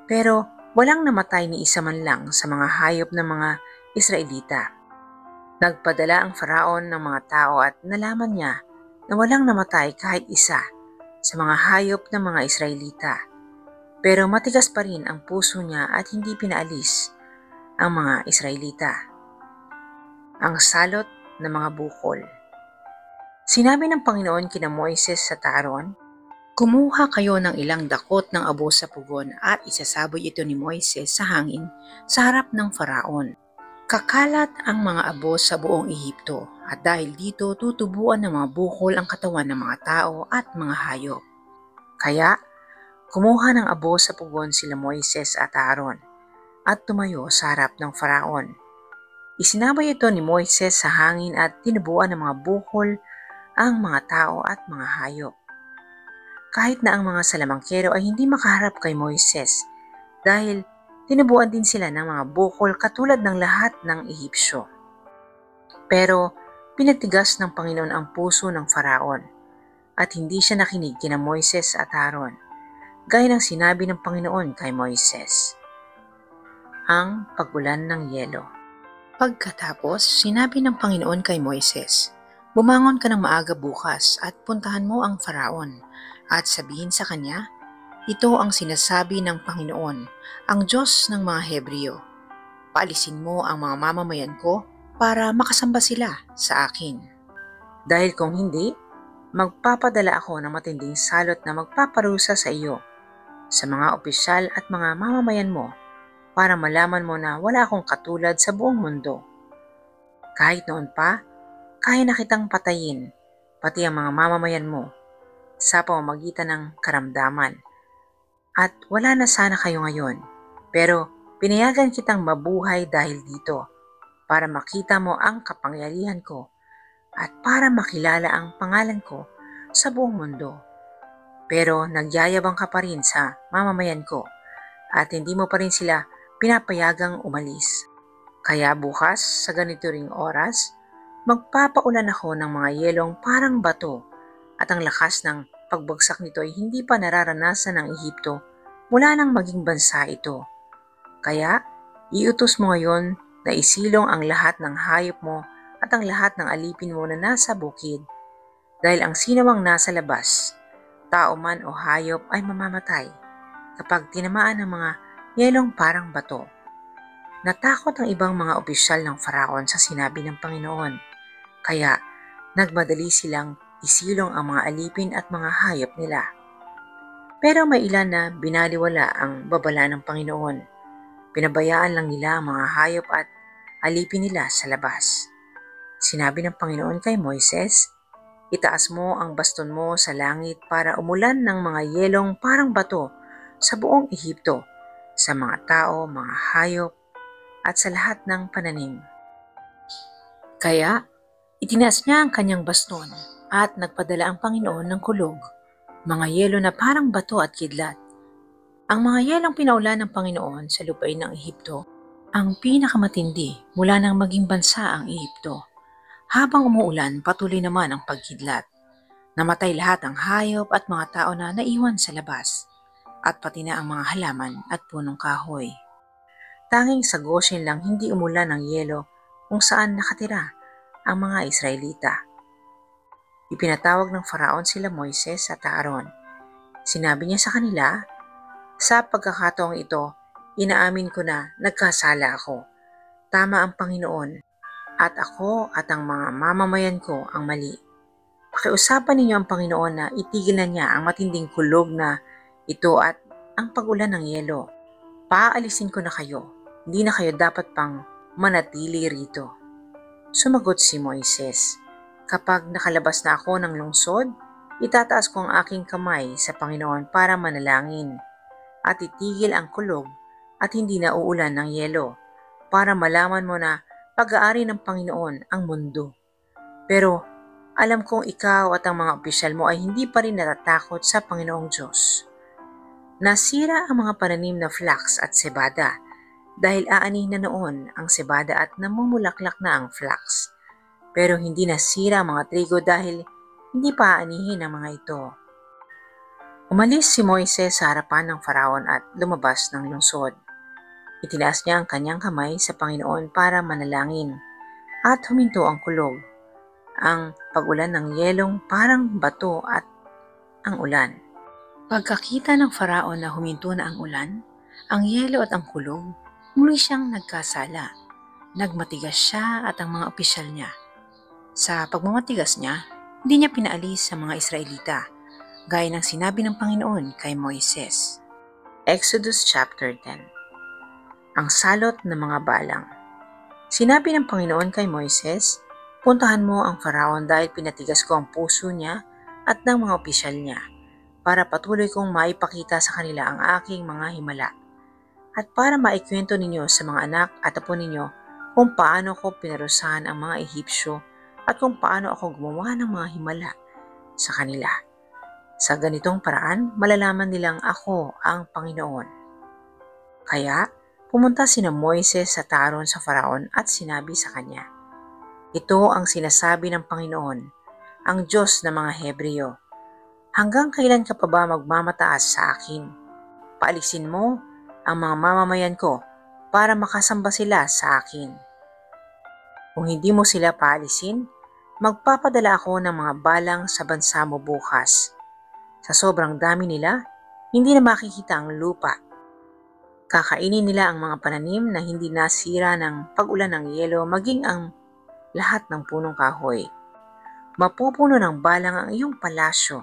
Pero walang namatay ni isa man lang sa mga hayop ng mga Israelita. Nagpadala ang Faraon ng mga tao at nalaman niya na walang namatay kahit isa sa mga hayop ng mga Israelita. Pero matigas pa rin ang puso niya at hindi pinaalis ang mga Israelita. Ang salot ng mga bukol. Sinabi ng Panginoon kina Moises sa Aaron, kumuha kayo ng ilang dakot ng abo sa pugon at isasaboy ito ni Moises sa hangin sa harap ng Faraon. Kakalat ang mga abo sa buong Ehipto at dahil dito tutubuan ng mga bukol ang katawan ng mga tao at mga hayop. Kaya kumuha ng abo sa pugon sila Moises at Aaron at tumayo sa harap ng Faraon. Isinabay ito ni Moises sa hangin at tinubuan ng mga bukol ang mga tao at mga hayop. Kahit na ang mga salamangkero ay hindi makaharap kay Moises dahil tinubuan din sila ng mga bukol katulad ng lahat ng Ehipsyo. Pero pinatigas ng Panginoon ang puso ng Faraon at hindi siya nakinig kina Moises at Aaron, gaya ng sinabi ng Panginoon kay Moises. Ang pagulan ng yelo. Pagkatapos, sinabi ng Panginoon kay Moises, bumangon ka ng maaga bukas at puntahan mo ang Faraon at sabihin sa kanya, ito ang sinasabi ng Panginoon, ang Diyos ng mga Hebreo. Paalisin mo ang mga mamamayan ko para makasamba sila sa akin. Dahil kung hindi, magpapadala ako ng matinding salot na magpaparusa sa iyo, sa mga opisyal at mga mamamayan mo, para malaman mo na wala akong katulad sa buong mundo. Kahit noon pa, kaya na kitang patayin, pati ang mga mamamayan mo, sa pamamagitan ng karamdaman. At wala na sana kayo ngayon, pero pinayagan kitang mabuhay dahil dito, para makita mo ang kapangyarihan ko at para makilala ang pangalan ko sa buong mundo. Pero nagyayabang ka pa rin sa mamamayan ko at hindi mo pa rin sila pinapayagang umalis. Kaya bukas sa ganito ring oras, magpapaulan ako ng mga yelong parang bato at ang lakas ng pagbagsak nito ay hindi pa nararanasan ng Ehipto mula nang maging bansa ito. Kaya iutos mo ngayon na isilong ang lahat ng hayop mo at ang lahat ng alipin mo na nasa bukid, dahil ang sinawang nasa labas, tao man o hayop ay mamamatay kapag tinamaan ng mga yelong parang bato. Natakot ang ibang mga opisyal ng Faraon sa sinabi ng Panginoon, kaya nagmadali silang isilong ang mga alipin at mga hayop nila. Pero may ilan na binaliwala ang babala ng Panginoon. Pinabayaan lang nila ang mga hayop at alipin nila sa labas. Sinabi ng Panginoon kay Moises, itaas mo ang baston mo sa langit para umulan ng mga yelong parang bato sa buong Ehipto, sa mga tao, mga hayop, at sa lahat ng pananim. Kaya, itinaas niya ang kanyang baston at nagpadala ang Panginoon ng kulog, mga yelo na parang bato at kidlat. Ang mga yelong pinaulan ng Panginoon sa lupain ng Ehipto, ang pinakamatindi mula nang maging bansa ang Ehipto. Habang umuulan, patuloy naman ang pagkidlat. Namatay lahat ang hayop at mga tao na naiwan sa labas, at pati na ang mga halaman at punong kahoy. Tanging sa Goshen lang hindi umulan ng yelo kung saan nakatira ang mga Israelita. Ipinatawag ng Faraon sila Moises at Aaron. Sinabi niya sa kanila, "Sa pagkakataong ito, inaamin ko na nagkasala ako. Tama ang Panginoon at ako at ang mga mamamayan ko ang mali. Pakiusapan ninyo ang Panginoon na itigil na niya ang matinding kulog na ito at ang pag-ulan ng yelo. Paalisin ko na kayo. Hindi na kayo dapat pang manatili rito." Sumagot si Moises, "Kapag nakalabas na ako ng lungsod, itataas ko ang aking kamay sa Panginoon para manalangin at itigil ang kulog at hindi na uulan ng yelo para malaman mo na pag-aari ng Panginoon ang mundo. Pero alam kong ikaw at ang mga opisyal mo ay hindi pa rin natatakot sa Panginoong Diyos." Nasira ang mga pananim na flax at cebada dahil aani na noon ang cebada at namumulaklak na ang flax. Pero hindi nasira ang mga trigo dahil hindi pa aanihin ang mga ito. Umalis si Moises sa harapan ng Faraon at lumabas ng lungsod. Itinaas niya ang kanyang kamay sa Panginoon para manalangin at huminto ang kulog, ang pag-ulan ng yelong parang bato at ang ulan. Pagkakita ng Faraon na huminto na ang ulan, ang yelo at ang kulog, muli siyang nagkasala. Nagmatigas siya at ang mga opisyal niya. Sa pagmamatigas niya, hindi niya pinaalis sa mga Israelita, gaya ng sinabi ng Panginoon kay Moises. Exodus chapter 10. Ang salot ng mga balang. Sinabi ng Panginoon kay Moises, "Puntahan mo ang Faraon dahil pinatigas ko ang puso niya at ng mga opisyal niya, para patuloy kong maipakita sa kanila ang aking mga himala, at para maikwento ninyo sa mga anak at apo ninyo kung paano ko pinarusahan ang mga Ehipsyo at kung paano ako gumawa ng mga himala sa kanila. Sa ganitong paraan, malalaman nilang ako ang Panginoon." Kaya, pumunta sina Moises at Aaron sa Faraon at sinabi sa kanya, "Ito ang sinasabi ng Panginoon, ang Diyos ng mga Hebreo. Hanggang kailan ka pa ba magmamataas sa akin? Paalisin mo ang mga mamamayan ko para makasamba sila sa akin. Kung hindi mo sila paalisin, magpapadala ako ng mga balang sa bansa mo bukas. Sa sobrang dami nila, hindi na makikita ang lupa. Kakainin nila ang mga pananim na hindi nasira ng pag-ulan ng yelo, maging ang lahat ng punong kahoy. Mapupuno ng balang ang iyong palasyo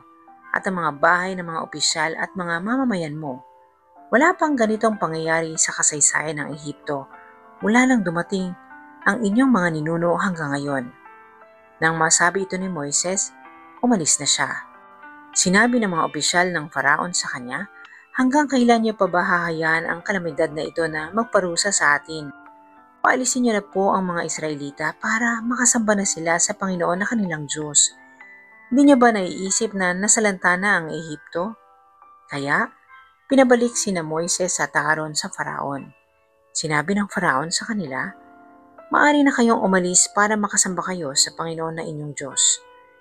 at ang mga bahay ng mga opisyal at mga mamamayan mo. Wala pang ganitong pangyayari sa kasaysayan ng Ehipto mula nang dumating ang inyong mga ninuno hanggang ngayon." Nang masabi ito ni Moises, umalis na siya. Sinabi ng mga opisyal ng Faraon sa kanya, "Hanggang kailan niyo pa ba hahayaan ang kalamidad na ito na magparusa sa atin? Paalisin niyo na po ang mga Israelita para makasamba na sila sa Panginoon na kanilang Diyos. Hindi niyo ba naiisip na nasalanta na ang Ehipto?" Kaya, pinabalik sina Moises at Aaron sa Faraon. Sinabi ng Faraon sa kanila, "Maaari na kayong umalis para makasamba kayo sa Panginoon na inyong Diyos.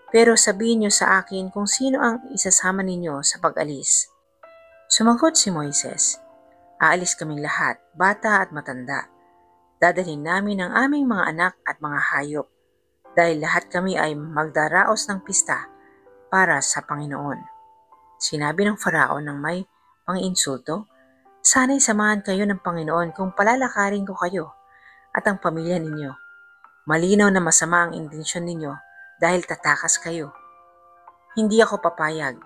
Pero sabihin niyo sa akin kung sino ang isasama ninyo sa pag-alis." Sumagot si Moises, "Aalis kaming lahat, bata at matanda. Dadalhin namin ang aming mga anak at mga hayop, dahil lahat kami ay magdaraos ng pista para sa Panginoon." Sinabi ng Faraon ng may pang-insulto, "Sana'y samahan kayo ng Panginoon kung palalakarin ko kayo at ang pamilya ninyo. Malinaw na masama ang intensyon ninyo dahil tatakas kayo. Hindi ako papayag.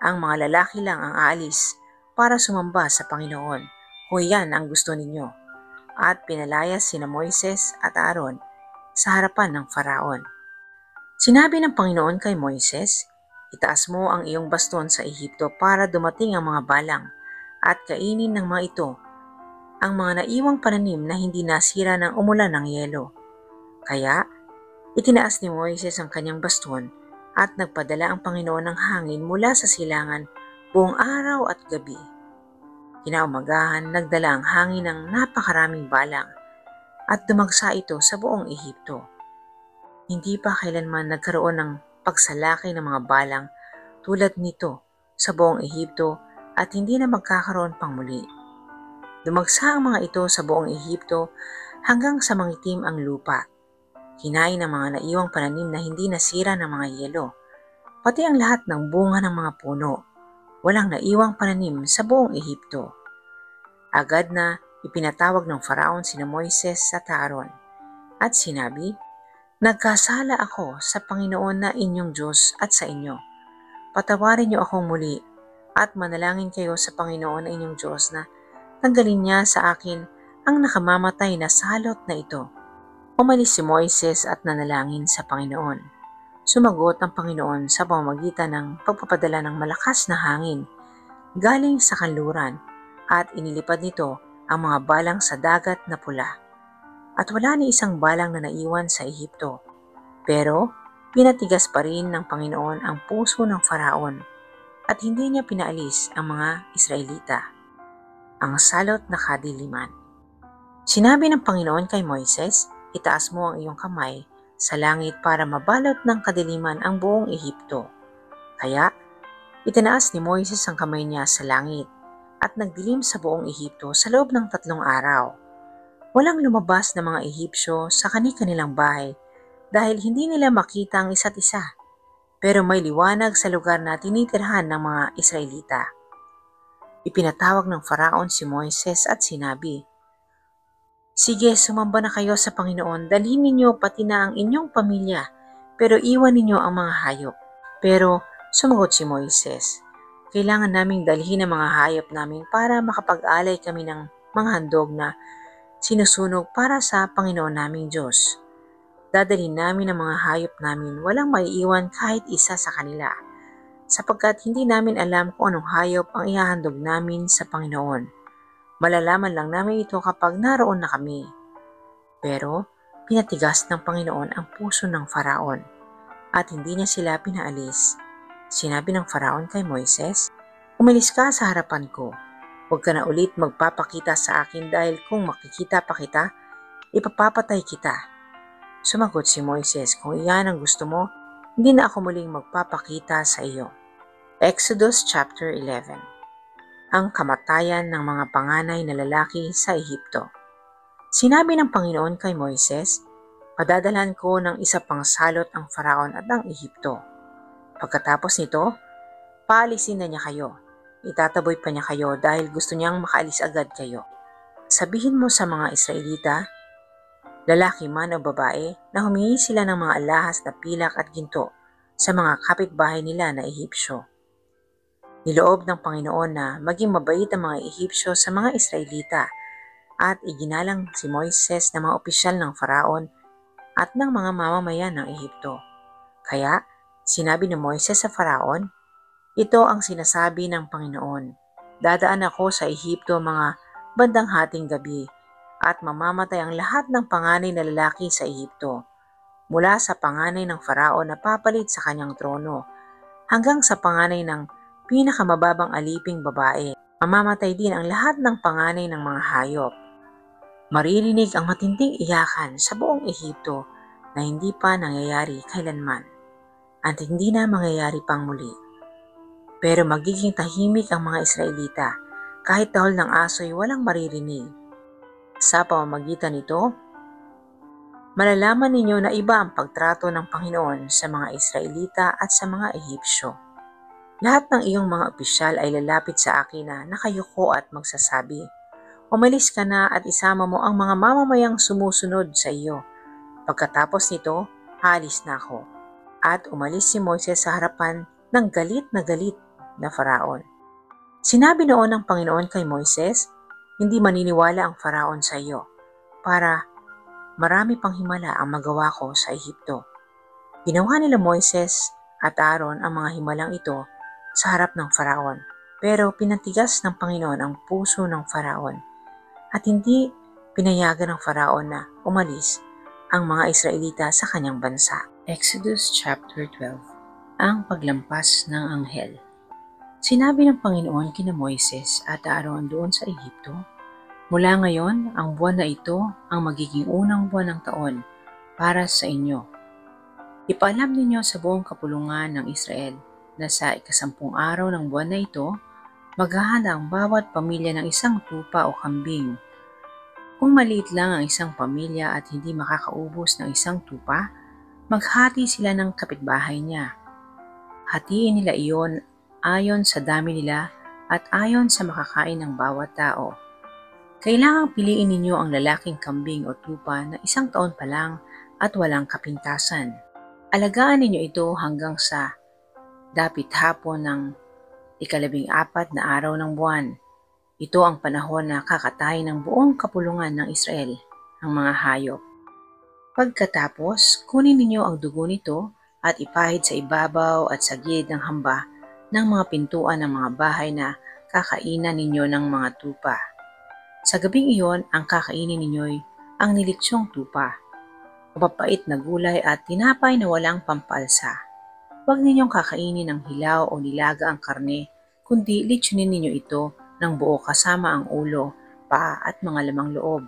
Ang mga lalaki lang ang aalis para sumamba sa Panginoon kung iyan ang gusto ninyo." At pinalayas sina Moises at Aaron sa harapan ng Faraon. Sinabi ng Panginoon kay Moises, "Itaas mo ang iyong baston sa Ehipto para dumating ang mga balang at kainin ng mga ito ang mga naiwang pananim na hindi nasira ng umulan ng yelo." Kaya, itinaas ni Moises ang kanyang baston at nagpadala ang Panginoon ng hangin mula sa silangan buong araw at gabi. Kinaumagahan, nagdala ang hangin ng napakaraming balang at dumagsa ito sa buong Ehipto. Hindi pa kailanman nagkaroon ng pagsalaki ng mga balang tulad nito sa buong Ehipto at hindi na magkakaroon pang muli. Dumagsa ang mga ito sa buong Ehipto hanggang sa mangitim ang lupa. Kinain ng mga naiwang pananim na hindi nasira ng mga yelo, pati ang lahat ng bunga ng mga puno. Walang naiwang pananim sa buong Ehipto. Agad na ipinatawag ng Faraon sina Moises at Aaron at sinabi, "Nagkasala ako sa Panginoon na inyong Diyos at sa inyo. Patawarin niyo akong muli at manalangin kayo sa Panginoon na inyong Diyos na tanggalin niya sa akin ang nakamamatay na salot na ito." Umalis si Moises at nanalangin sa Panginoon. Sumagot ang Panginoon sa pamamagitan ng pagpapadala ng malakas na hangin galing sa kanluran at inilipad nito ang mga balang sa dagat na pula. At wala ni isang balang na naiwan sa Ehipto. Pero pinatigas pa rin ng Panginoon ang puso ng Faraon at hindi niya pinaalis ang mga Israelita. Ang salot na kadiliman. Sinabi ng Panginoon kay Moises, "Itaas mo ang iyong kamay sa langit para mabalot ng kadiliman ang buong Ehipto." Kaya itinaas ni Moises ang kamay niya sa langit at nagdilim sa buong Ehipto sa loob ng 3 araw. Walang lumabas na mga Ehipsyo sa kani-kanilang bahay dahil hindi nila makita ang isa't isa. Pero may liwanag sa lugar na tinitirhan ng mga Israelita. Ipinatawag ng Faraon si Moises at sinabi, "Sige, sumamba na kayo sa Panginoon, dalhin ninyo pati na ang inyong pamilya, pero iwan ninyo ang mga hayop." Pero sumagot si Moises, "Kailangan naming dalhin ang mga hayop namin para makapag-alay kami ng mga handog na sinusunog para sa Panginoon naming Diyos. Dadalhin namin ang mga hayop namin, walang maiiwan kahit isa sa kanila, sapagkat hindi namin alam kung anong hayop ang ihahandog namin sa Panginoon. Malalaman lang namin ito kapag naroon na kami." Pero pinatigas ng Panginoon ang puso ng Faraon at hindi niya sila pinaalis. Sinabi ng Faraon kay Moises, "Umalis ka sa harapan ko. Huwag ka na ulit magpapakita sa akin dahil kung makikita pa kita, ipapapatay kita." Sumagot si Moises, "Kung iyan ang gusto mo, hindi na ako muling magpapakita sa iyo." Exodus chapter 11. Ang kamatayan ng mga panganay na lalaki sa Ehipto. Sinabi ng Panginoon kay Moises, "Padadalhan ko ng isa pang salot ang Faraon at ang Ehipto. Pagkatapos nito, paalisin na niya kayo. Itataboy pa niya kayo dahil gusto niyang makaalis agad kayo. Sabihin mo sa mga Israelita, lalaki man o babae, na humingi sila ng mga alahas na pilak at ginto sa mga kapitbahay nila na Ehipsyo." Niloob ng Panginoon na maging mabait ang mga Ehipsyo sa mga Israelita at iginalang si Moises ng mga opisyal ng Faraon at ng mga mamamayan ng Ehipto. Kaya sinabi ni Moises sa Faraon, "Ito ang sinasabi ng Panginoon, dadaan ako sa Ehipto mga bandang hating gabi at mamamatay ang lahat ng panganay na lalaki sa Ehipto, mula sa panganay ng Faraon na papalit sa kanyang trono hanggang sa panganay ng pinakamababang aliping babae. Mamamatay din ang lahat ng panganay ng mga hayop. Maririnig ang matinding iyakan sa buong Ehipto na hindi pa nangyayari kailanman at hindi na mangyayari pang muli. Pero magiging tahimik ang mga Israelita, kahit tahol ng aso'y walang maririnig. Sa pamamagitan nito, malalaman ninyo na iba ang pagtrato ng Panginoon sa mga Israelita at sa mga Ehipsyo. Lahat ng iyong mga opisyal ay lalapit sa akin na nakayuko at magsasabi, 'Umalis ka na at isama mo ang mga mamamayang sumusunod sa iyo.' Pagkatapos nito, halis na ako." At umalis si Moises sa harapan ng galit na Faraon. Sinabi noon ng Panginoon kay Moises, "Hindi maniniwala ang Faraon sa iyo, para marami pang himala ang magawa ko sa Ehipto." Ginawa nila Moises at Aaron ang mga himalang ito sa harap ng Faraon, pero pinatigas ng Panginoon ang puso ng Faraon at hindi pinayagan ng Faraon na umalis ang mga Israelita sa kanyang bansa. Exodus chapter 12. Ang paglampas ng anghel. Sinabi ng Panginoon kina Moises at Aaron doon sa Ehipto, "Mula ngayon, ang buwan na ito ang magiging unang buwan ng taon para sa inyo. Ipaalam ninyo sa buong kapulungan ng Israel na sa ikasampung araw ng buwan na ito, maghahanda ang bawat pamilya ng isang tupa o kambing. Kung maliit lang ang isang pamilya at hindi makakaubos ng isang tupa, maghati sila ng kapitbahay niya. Hatiin nila iyon ayon sa dami nila at ayon sa makakain ng bawat tao. Kailangang piliin ninyo ang lalaking kambing o tupa na isang taon pa lang at walang kapintasan. Alagaan ninyo ito hanggang sa dapit hapon ng ika-14 na araw ng buwan. Ito ang panahon na kakatayin ng buong kapulungan ng Israel, ang mga hayop. Pagkatapos, kunin ninyo ang dugo nito at ipahid sa ibabaw at sa gilid ng hamba ng mga pintuan ng mga bahay na kakainan ninyo ng mga tupa. Sa gabing iyon, ang kakainin ninyo'y ang nilitsyong tupa, mapapait na gulay at tinapay na walang pampalsa. Huwag ninyong kakainin ng hilaw o nilaga ang karne, kundi litsunin ninyo ito ng buo kasama ang ulo, paa at mga lamang loob.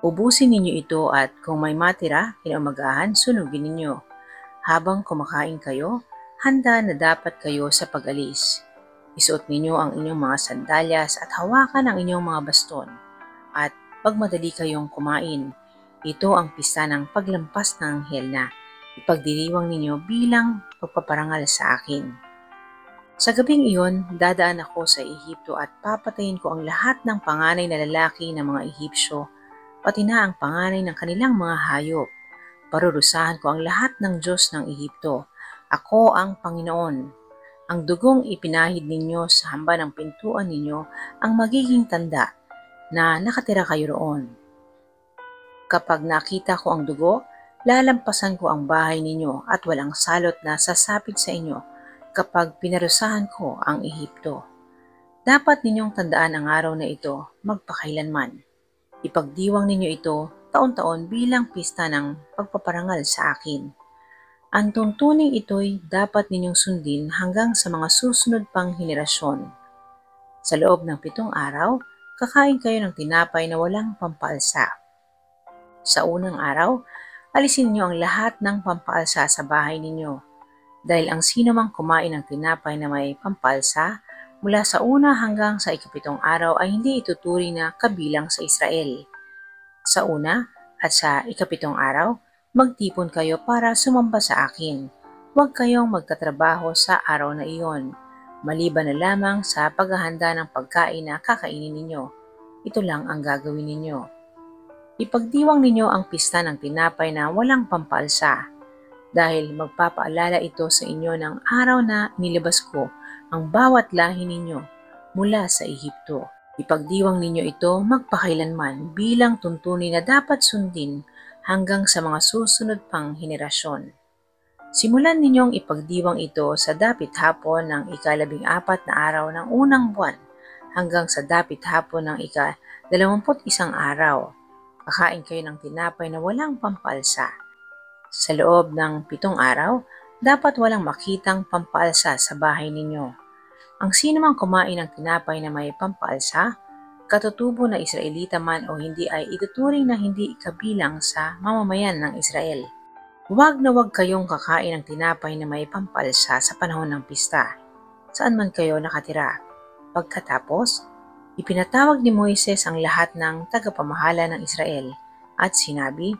Ubusin ninyo ito at kung may matira, kinaumagahan, sunugin ninyo. Habang kumakain kayo, handa na dapat kayo sa pag-alis. Isuot ninyo ang inyong mga sandalyas at hawakan ang inyong mga baston. At pagmadali kayong kumain, ito ang pista ng paglampas ng anghel na ipagdiriwang ninyo bilang pagpaparangal sa akin. Sa gabing iyon, dadaan ako sa Ehipto at papatayin ko ang lahat ng panganay na lalaki ng mga Ehipsyo, pati na ang panganay ng kanilang mga hayop. Parurusahan ko ang lahat ng Diyos ng Ehipto. Ako ang Panginoon. Ang dugong ipinahid ninyo sa hamba ng pintuan ninyo ang magiging tanda na nakatira kayo roon. Kapag nakita ko ang dugo, lalampasan ko ang bahay ninyo at walang salot na sasapit sa inyo kapag pinarusahan ko ang Ehipto. Dapat ninyong tandaan ang araw na ito magpakailanman. Ipagdiwang ninyo ito taon-taon bilang pista ng pagpaparangal sa akin. Ang tuntuning ito'y dapat ninyong sundin hanggang sa mga susunod pang henerasyon. Sa loob ng 7 araw, kakain kayo ng tinapay na walang pampaalsa. Sa unang araw, alisin ninyo ang lahat ng pampaalsa sa bahay ninyo. Dahil ang sino mang kumain ng tinapay na may pampalsa, mula sa una hanggang sa ika-7 araw ay hindi ituturing na kabilang sa Israel. Sa una at sa ika-7 araw, magtipon kayo para sumamba sa akin. Huwag kayong magtatrabaho sa araw na iyon, maliban na lamang sa paghahanda ng pagkain na kakainin ninyo. Ito lang ang gagawin ninyo. Ipagdiwang ninyo ang pista ng tinapay na walang pampalsa, dahil magpapaalala ito sa inyo ng araw na nilabas ko ang bawat lahi ninyo mula sa Ehipto. Ipagdiwang ninyo ito magpakailanman bilang tuntunin na dapat sundin hanggang sa mga susunod pang henerasyon. Simulan ninyong ipagdiwang ito sa dapit hapon ng ika-14 na araw ng unang buwan hanggang sa dapit hapon ng ika-21 araw. Kakain kayo ng tinapay na walang pampalsa. Sa loob ng 7 araw, dapat walang makitang pampalsa sa bahay ninyo. Ang sino mang kumain ng tinapay na may pampalsa, katutubo na Israelita man o hindi ay ituturing na hindi kabilang sa mamamayan ng Israel. Huwag na huwag kayong kakain ng tinapay na may pampalsa sa panahon ng pista, saan man kayo nakatira. Pagkatapos, ipinatawag ni Moises ang lahat ng tagapamahala ng Israel at sinabi,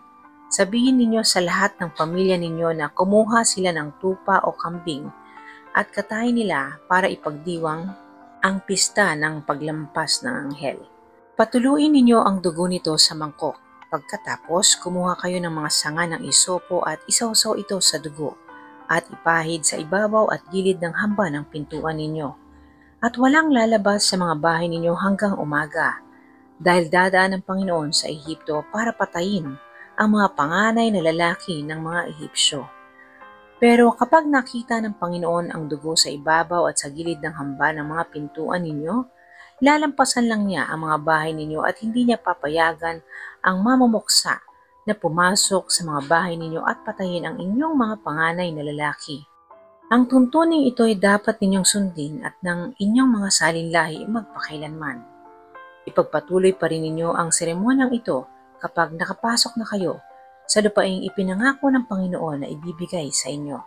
"Sabihin ninyo sa lahat ng pamilya ninyo na kumuha sila ng tupa o kambing at katayin nila para ipagdiwang ang pista ng paglampas ng anghel. Patuluin ninyo ang dugo nito sa mangkok. Pagkatapos, kumuha kayo ng mga sanga ng isopo at isawsaw ito sa dugo at ipahid sa ibabaw at gilid ng hamba ng pintuan ninyo. At walang lalabas sa mga bahay ninyo hanggang umaga, dahil dadaan ng Panginoon sa Ehipto para patayin ang mga panganay na lalaki ng mga Ehipsyo. Pero kapag nakita ng Panginoon ang dugo sa ibabaw at sa gilid ng hamba ng mga pintuan ninyo, lalampasan lang niya ang mga bahay ninyo at hindi niya papayagan ang mamumuksa na pumasok sa mga bahay ninyo at patayin ang inyong mga panganay na lalaki. Ang tuntuning ito'y dapat ninyong sundin at ng inyong mga salinlahi magpakailanman. Ipagpatuloy pa rin ninyo ang seremonyang ito kapag nakapasok na kayo sa lupaing ipinangako ng Panginoon na ibibigay sa inyo.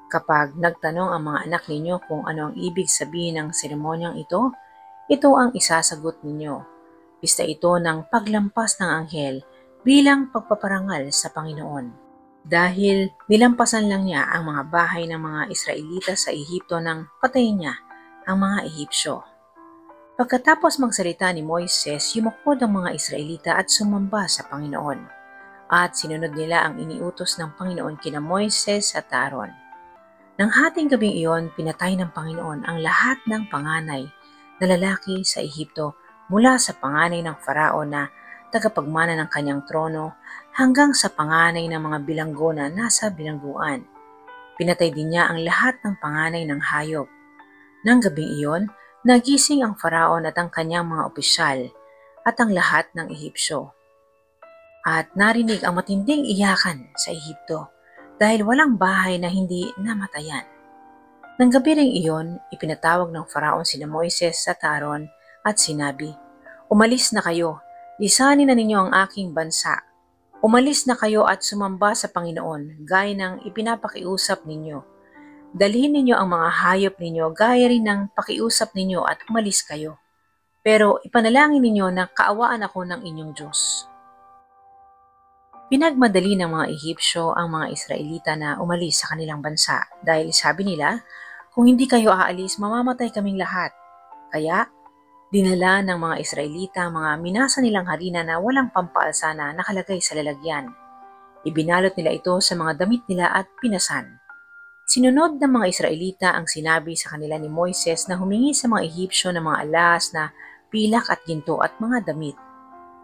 Kapag nagtanong ang mga anak ninyo kung ano ang ibig sabihin ng seremonyang ito ang isasagot ninyo. Pista ito ng paglampas ng anghel bilang pagpaparangal sa Panginoon. Dahil nilampasan lang niya ang mga bahay ng mga Israelita sa Ehipto nang patayin niya ang mga Ehipsyo. Pagkatapos magsalita ni Moises, yumukod ang mga Israelita at sumamba sa Panginoon. At sinunod nila ang iniutos ng Panginoon kina Moises at Aaron. Nang hating gabing iyon, pinatay ng Panginoon ang lahat ng panganay na lalaki sa Ehipto mula sa panganay ng Farao na tagapagmana ng kanyang trono hanggang sa panganay ng mga bilanggo na nasa bilangguan. Pinatay din niya ang lahat ng panganay ng hayop. Nang gabing iyon, nagising ang Faraon at ang kanyang mga opisyal at ang lahat ng Ehipsyo. At narinig ang matinding iyakan sa Ehipto dahil walang bahay na hindi namatayan. Nang gabi ring iyon, ipinatawag ng Faraon sina Moises at Aaron at sinabi, "Umalis na kayo, lisanin na ninyo ang aking bansa. Umalis na kayo at sumamba sa Panginoon gaya ng ipinapakiusap ninyo. Dalhin ninyo ang mga hayop ninyo gaya rin ng pakiusap ninyo at umalis kayo. Pero ipanalangin ninyo na kaawaan ako ng inyong Diyos." Pinagmadali ng mga Ehipsyo ang mga Israelita na umalis sa kanilang bansa dahil sabi nila, "Kung hindi kayo aalis, mamamatay kaming lahat." Kaya, dinala ng mga Israelita ang mga minasa nilang harina na walang pampaalsa na nakalagay sa lalagyan. Ibinalot nila ito sa mga damit nila at pinasan. Sinunod ng mga Israelita ang sinabi sa kanila ni Moises na humingi sa mga Ehipsyo ng mga alas na pilak at ginto at mga damit.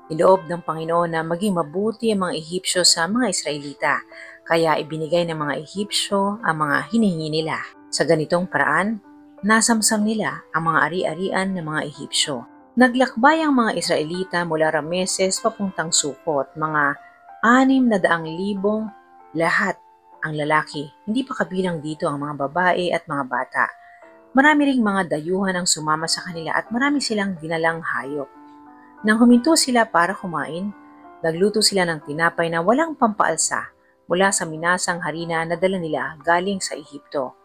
Niloob ng Panginoon na maging mabuti ang mga Ehipsyo sa mga Israelita, kaya ibinigay ng mga Ehipsyo ang mga hinihingi nila. Sa ganitong paraan, nasamsam nila ang mga ari-arian ng mga Ehipsyo. Naglakbay ang mga Israelita mula Rameses papuntang Sukot, mga 600,000 lahat ang lalaki, hindi pa kabilang dito ang mga babae at mga bata. Marami ring mga dayuhan ang sumama sa kanila at marami silang dinalang hayop. Nang huminto sila para kumain, nagluto sila ng tinapay na walang pampaalsa mula sa minasang harina na dala nila galing sa Ehipto.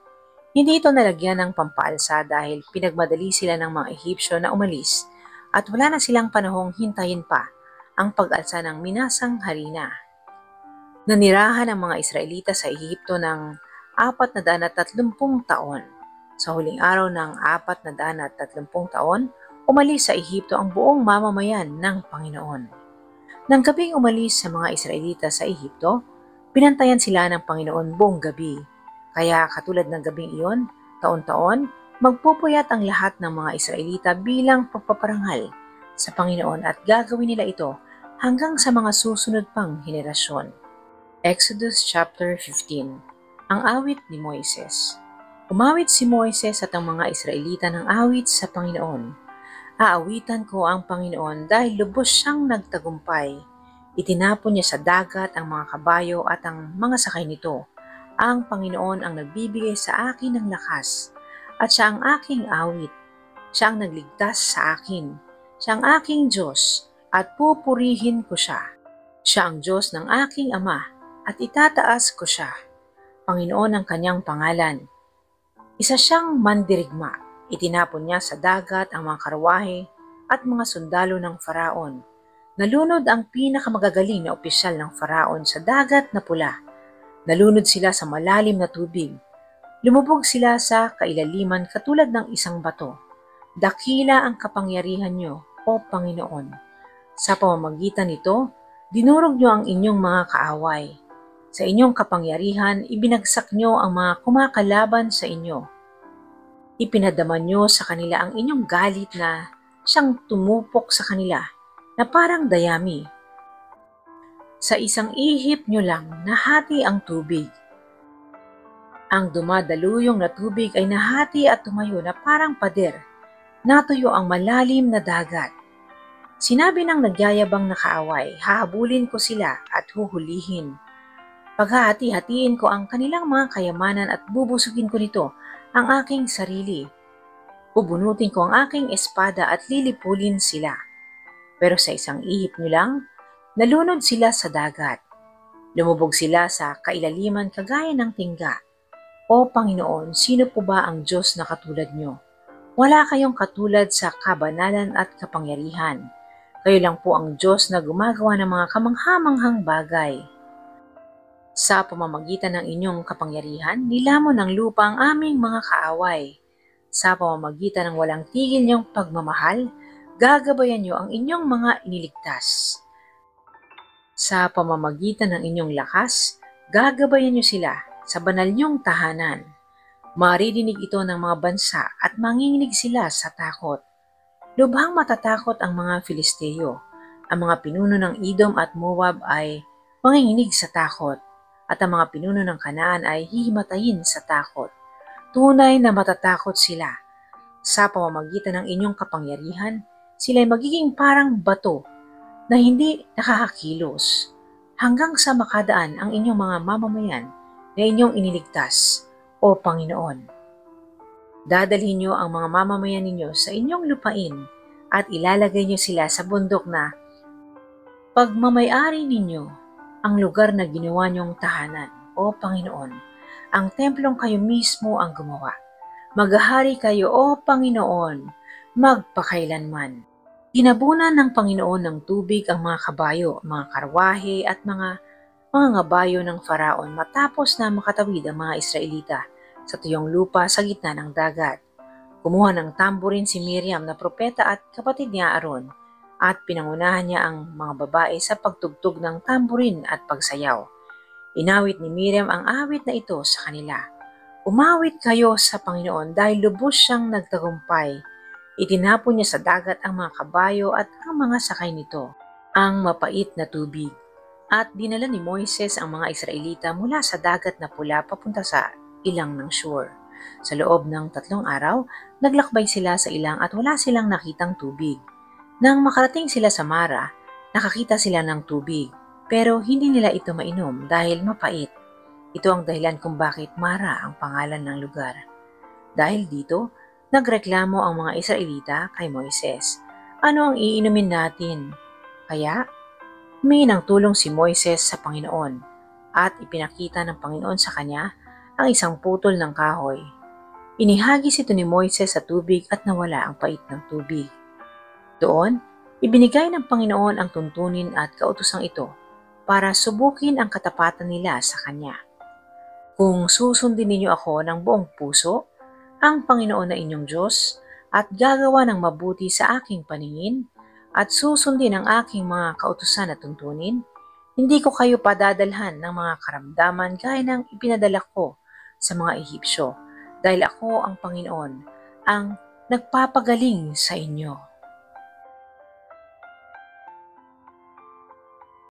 Hindi ito nalagyan ng pampaalsa dahil pinagmadali sila ng mga Ehipsyo na umalis at wala na silang panahong hintayin pa ang pag-alsa ng minasang harina. Nanirahan ang mga Israelita sa Ehipto ng 430 taon. Sa huling araw ng 430 taon, umalis sa Ehipto ang buong mamamayan ng Panginoon. Nang gabing umalis sa mga Israelita sa Ehipto, binantayan sila ng Panginoon buong gabi. Kaya katulad ng gabing iyon, taon-taon, magpupuyat ang lahat ng mga Israelita bilang pagpaparangal sa Panginoon at gagawin nila ito hanggang sa mga susunod pang henerasyon. Exodus chapter 15. Ang awit ni Moises. Umawit si Moises at ang mga Israelita ng awit sa Panginoon. Aawitan ko ang Panginoon dahil lubos siyang nagtagumpay. Itinapon niya sa dagat ang mga kabayo at ang mga sakay nito. Ang Panginoon ang nagbibigay sa akin ng lakas, at siya ang aking awit. Siya ang nagligtas sa akin. Siya ang aking Diyos, at pupurihin ko siya. Siya ang Diyos ng aking Ama, at itataas ko siya. Panginoon ang kanyang pangalan. Isa siyang mandirigma. Itinapon niya sa dagat ang mga karwahe at mga sundalo ng Faraon. Nalunod ang pinakamagagaling na opisyal ng Faraon sa dagat na pula. Nalunod sila sa malalim na tubig. Lumubog sila sa kailaliman katulad ng isang bato. Dakila ang kapangyarihan niyo, O Panginoon. Sa pamamagitan nito, dinurog niyo ang inyong mga kaaway. Sa inyong kapangyarihan, ibinagsak niyo ang mga kumakalaban sa inyo. Ipinadama niyo sa kanila ang inyong galit na siyang tumupok sa kanila na parang dayami. Sa isang ihip niyo lang nahati ang tubig. Ang dumadaluyong na tubig ay nahati at tumayo na parang pader. Natuyo ang malalim na dagat. Sinabi ng nagyayabang na kaaway, hahabulin ko sila at huhulihin. Paghahati-hatiin ko ang kanilang mga kayamanan at bubusugin ko nito ang aking sarili. Bubunutin ko ang aking espada at lilipulin sila. Pero sa isang ihip nyo lang, nalunod sila sa dagat. Lumubog sila sa kailaliman kagaya ng tingga. O Panginoon, sino po ba ang Diyos na katulad nyo? Wala kayong katulad sa kabanalan at kapangyarihan. Kayo lang po ang Diyos na gumagawa ng mga kamanghamanghang bagay. Sa pamamagitan ng inyong kapangyarihan, nilamon ng lupa ang aming mga kaaway. Sa pamamagitan ng walang tigil niyong pagmamahal, gagabayan niyo ang inyong mga iniligtas. Sa pamamagitan ng inyong lakas, gagabayan niyo sila sa banal niyong tahanan. Maririnig ito ng mga bansa at manginginig sila sa takot. Lubhang matatakot ang mga Filisteo. Ang mga pinuno ng Edom at Moab ay manginginig sa takot, at ang mga pinuno ng Kanaan ay hihimatayin sa takot. Tunay na matatakot sila. Sa pamamagitan ng inyong kapangyarihan, sila ay magiging parang bato na hindi nakakakilos, hanggang sa makadaan ang inyong mga mamamayan na inyong iniligtas, O Panginoon. Dadalhin niyo ang mga mamamayan ninyo sa inyong lupain at ilalagay niyo sila sa bundok na pagmamayari ninyo, ang lugar na ginawa niyong tahanan, O Panginoon. Ang templong kayo mismo ang gumawa. Maghahari kayo, O Panginoon, magpakailanman. Ginabunan ng Panginoon ng tubig ang mga kabayo, mga karwahe at mga ngabayo ng Faraon matapos na makatawid ang mga Israelita sa tuyong lupa sa gitna ng dagat. Kumuha ng tamborin si Miriam na propeta at kapatid niya Aaron, at pinangunahan niya ang mga babae sa pagtugtog ng tamborin at pagsayaw. Inawit ni Miriam ang awit na ito sa kanila. Umawit kayo sa Panginoon dahil lubos siyang nagtagumpay. Itinapon niya sa dagat ang mga kabayo at ang mga sakay nito, ang mapait na tubig. At dinala ni Moises ang mga Israelita mula sa dagat na pula papunta sa ilang ng Shur. Sa loob ng 3 araw, naglakbay sila sa ilang at wala silang nakitang tubig. Nang makarating sila sa Mara, nakakita sila ng tubig, pero hindi nila ito mainom dahil mapait. Ito ang dahilan kung bakit Mara ang pangalan ng lugar. Dahil dito, nagreklamo ang mga Israelita kay Moises. Ano ang iinumin natin? Kaya, humingi ng tulong si Moises sa Panginoon at ipinakita ng Panginoon sa kanya ang isang putol ng kahoy. Inihagis ito ni Moises sa tubig at nawala ang pait ng tubig. Doon, ibinigay ng Panginoon ang tuntunin at kautosang ito para subukin ang katapatan nila sa Kanya. Kung susundin ninyo ako ng buong puso, ang Panginoon na inyong Diyos, at gagawa ng mabuti sa aking paningin, at susundin ang aking mga kautusan at tuntunin, hindi ko kayo padadalhan ng mga karamdaman gaya ng ipinadala ko sa mga Ehipsyo, dahil ako ang Panginoon, ang nagpapagaling sa inyo.